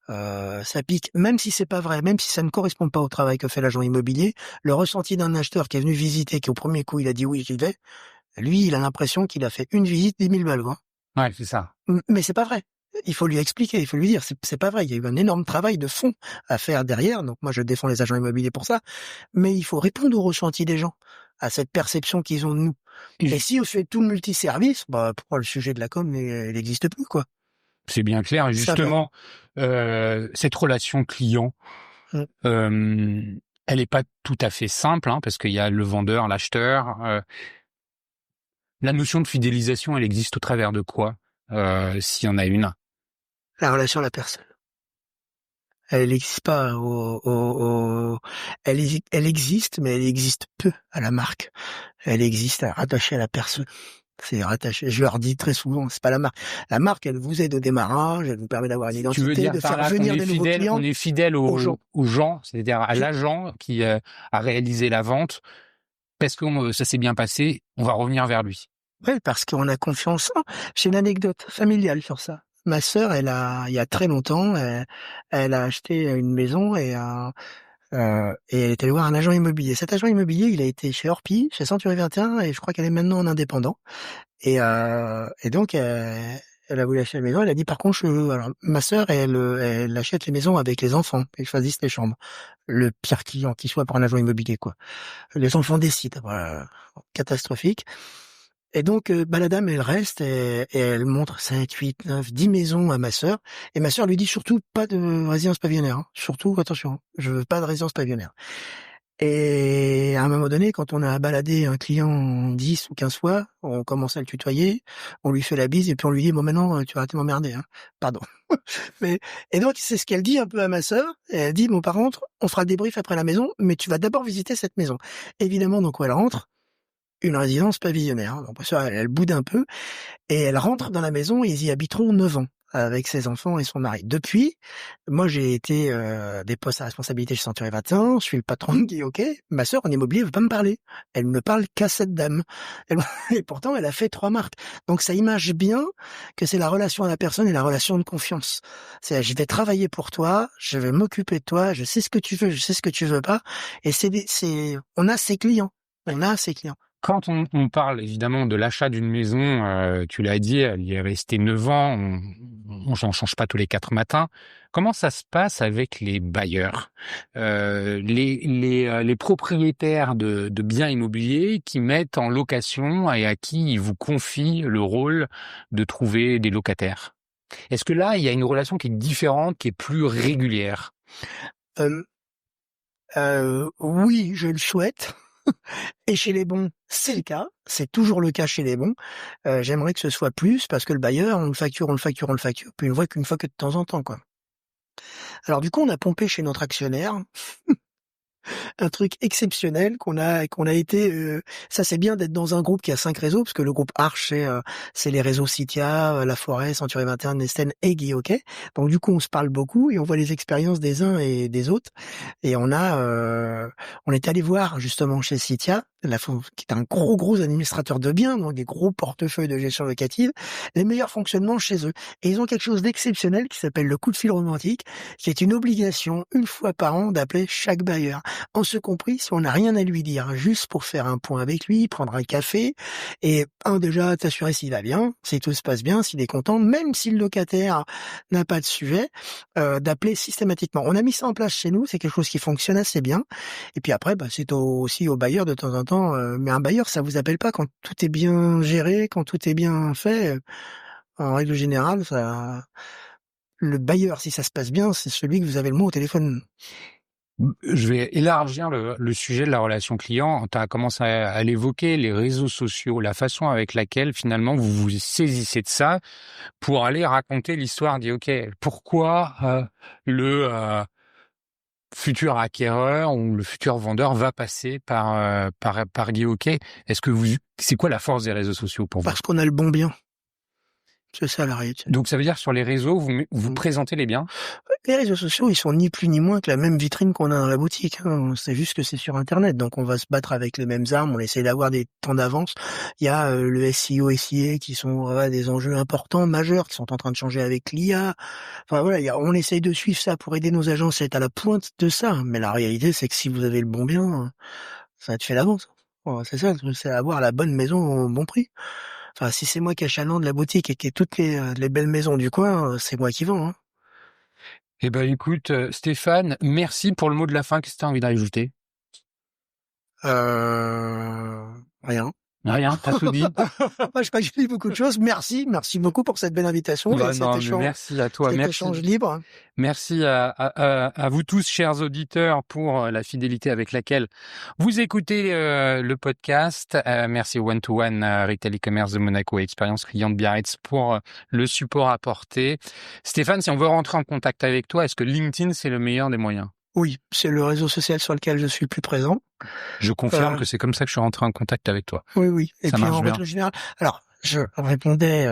Ça pique, même si c'est pas vrai, même si ça ne correspond pas au travail que fait l'agent immobilier, le ressenti d'un acheteur qui est venu visiter, qui au premier coup il a dit oui j'y vais, lui il a l'impression qu'il a fait une visite 10 000 balles, quoi. Ouais, c'est ça. Mais c'est pas vrai. Il faut lui expliquer, il faut lui dire, c'est pas vrai. Il y a eu un énorme travail de fond à faire derrière. Donc moi je défends les agents immobiliers pour ça, mais il faut répondre au ressenti des gens, à cette perception qu'ils ont de nous. Et si on fait tout le multiservice, pourquoi le sujet de la com il n'existe plus, quoi. C'est bien clair. Justement, cette relation client, elle est pas tout à fait simple, hein, parce qu'il y a le vendeur, l'acheteur. La notion de fidélisation, elle existe au travers de quoi, s'il y en a une? La relation à la personne. Elle n'existe pas elle existe, mais elle existe peu à la marque. Elle existe rattachée à la personne. C'est rattaché. Je leur dis très souvent, c'est pas la marque. La marque, elle vous aide au démarrage, elle vous permet d'avoir une identité, Tu veux dire de faire venir des nouveaux clients. On est fidèle aux gens, c'est-à-dire à l'agent qui a réalisé la vente, parce que ça s'est bien passé, on va revenir vers lui. Oui, parce qu'on a confiance. J'ai une anecdote familiale sur ça. Ma sœur, il y a très longtemps, elle a acheté une maison et elle est allée voir un agent immobilier. Cet agent immobilier, il a été chez Orpi, chez Century 21, et je crois qu'elle est maintenant en indépendant. Et donc, elle a voulu acheter la maison. Elle a dit, par contre, alors, ma sœur, elle achète les maisons avec les enfants. Ils choisissent les chambres. Le pire client qui soit pour un agent immobilier, quoi. Les enfants décident. Voilà. Catastrophique. Et donc, la dame, elle reste et elle montre 7, 8, 9, 10 maisons à ma sœur. Et ma sœur lui dit surtout pas de résidence pavillonnaire. Hein. Surtout, attention, je veux pas de résidence pavillonnaire. Et à un moment donné, quand on a baladé un client 10 ou 15 fois, on commence à le tutoyer, on lui fait la bise et puis on lui dit, bon maintenant, tu vas arrêter de m'emmerder. Hein. Pardon. Et donc, c'est ce qu'elle dit un peu à ma sœur. Et elle dit, bon par contre, on fera le débrief après la maison, mais tu vas d'abord visiter cette maison. Évidemment, donc, où elle rentre, une résidence pavillonnaire. Donc, ça, elle boude un peu et elle rentre dans la maison et ils y habiteront 9 ans avec ses enfants et son mari. Depuis, moi, j'ai été des postes à responsabilité chez Century 21, je suis le patron de Guy Hockey. Ma sœur en immobilier veut pas me parler. Elle ne parle qu'à cette dame. Et pourtant, elle a fait 3 marques. Donc, ça image bien que c'est la relation à la personne et la relation de confiance. C'est, je vais travailler pour toi, je vais m'occuper de toi, je sais ce que tu veux, je sais ce que tu veux pas. Et on a ses clients. On a ses clients. Quand on parle évidemment de l'achat d'une maison, tu l'as dit, elle y est restée 9 ans, on n'en change pas tous les 4 matins. Comment ça se passe avec les bailleurs, les propriétaires de biens immobiliers qui mettent en location et à qui ils vous confient le rôle de trouver des locataires? Est-ce que là, il y a une relation qui est différente, qui est plus régulière? Oui, je le souhaite. Et chez les bons, c'est le cas. C'est toujours le cas chez les bons. J'aimerais que ce soit plus parce que le bailleur, on le facture. Puis on le voit qu'une fois que de temps en temps, quoi. Alors du coup, on a pompé chez notre actionnaire un truc exceptionnel qu'on a été. Ça, c'est bien d'être dans un groupe qui a 5 réseaux parce que le groupe Arch, c'est les réseaux Citia, La Forêt, Century 21, Nesten et Guy Hockey. Donc du coup, on se parle beaucoup et on voit les expériences des uns et des autres. Et on est allé voir justement chez Citia, qui est un gros administrateur de biens, donc des gros portefeuilles de gestion locative, les meilleurs fonctionnements chez eux. Et ils ont quelque chose d'exceptionnel qui s'appelle le coup de fil romantique, qui est une obligation une fois par an d'appeler chaque bailleur. En ce compris, si on n'a rien à lui dire, juste pour faire un point avec lui, prendre un café, et déjà t'assurer s'il va bien, si tout se passe bien, s'il est content, même si le locataire n'a pas de sujet, d'appeler systématiquement. On a mis ça en place chez nous, c'est quelque chose qui fonctionne assez bien. Et puis après, c'est aussi au bailleur de temps en temps. Mais un bailleur, ça vous appelle pas quand tout est bien géré, quand tout est bien fait. En règle générale, le bailleur, si ça se passe bien, c'est celui que vous avez le mot au téléphone. Je vais élargir le sujet de la relation client. Tu as commencé à l'évoquer, les réseaux sociaux, la façon avec laquelle finalement vous vous saisissez de ça pour aller raconter l'histoire. Dit ok, pourquoi le futur acquéreur ou le futur vendeur va passer par Guy Hockey. C'est quoi la force des réseaux sociaux pour vous? Parce qu'on a le bon bien. C'est ça la réalité. Donc ça veut dire sur les réseaux, vous présentez les biens? Les réseaux sociaux, ils sont ni plus ni moins que la même vitrine qu'on a dans la boutique. Hein. C'est juste que c'est sur Internet, donc on va se battre avec les mêmes armes, on essaie d'avoir des temps d'avance. Il y a le SEO, SIA qui sont des enjeux importants, majeurs, qui sont en train de changer avec l'IA. Enfin voilà, on essaye de suivre ça pour aider nos agences à être à la pointe de ça. Mais la réalité, c'est que si vous avez le bon bien, ça va te faire l'avance. Bon, c'est ça, c'est avoir la bonne maison au bon prix. Enfin, si c'est moi qui achète la boutique et qui ai toutes les belles maisons du coin, c'est moi qui vends. Hein. Eh ben, écoute, Stéphane, merci pour le mot de la fin. Qu'est-ce que tu as envie d'ajouter? Rien. Rien, t'as tout dit. Moi, je crois que j'ai dit beaucoup de choses. Merci beaucoup pour cette belle invitation. Bah et non, cet échange, merci à toi. cet Merci. échange libre. Merci à vous tous, chers auditeurs, pour la fidélité avec laquelle vous écoutez le podcast. Merci au One-to-One Retail e-commerce de Monaco et Expérience Client de Biarritz pour le support apporté. Stéphane, si on veut rentrer en contact avec toi, est-ce que LinkedIn, c'est le meilleur des moyens? Oui, c'est le réseau social sur lequel je suis le plus présent. Je confirme que c'est comme ça que je suis rentré en contact avec toi. Oui. Et ça puis marche en bien. règle générale, alors je répondais,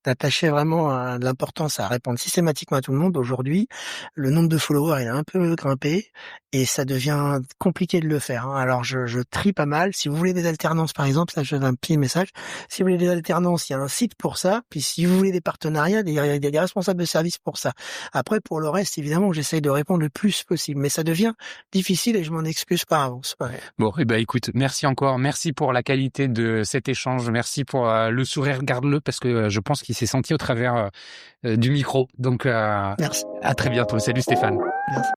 t'attachais vraiment de l'importance à répondre systématiquement à tout le monde. Aujourd'hui, le nombre de followers, il a un peu grimpé et ça devient compliqué de le faire. Alors, je trie pas mal. Si vous voulez des alternances, par exemple, ça, je donne un petit message. Si vous voulez des alternances, il y a un site pour ça. Puis, si vous voulez des partenariats, il y a des responsables de service pour ça. Après, pour le reste, évidemment, j'essaye de répondre le plus possible, mais ça devient difficile et je m'en excuse par avance. Ouais. Bon, écoute, merci encore. Merci pour la qualité de cet échange. Merci pour le sourire. Garde-le parce que je pense qu'il s'est senti au travers du micro. Donc, Merci. à très bientôt. Salut Stéphane. Merci.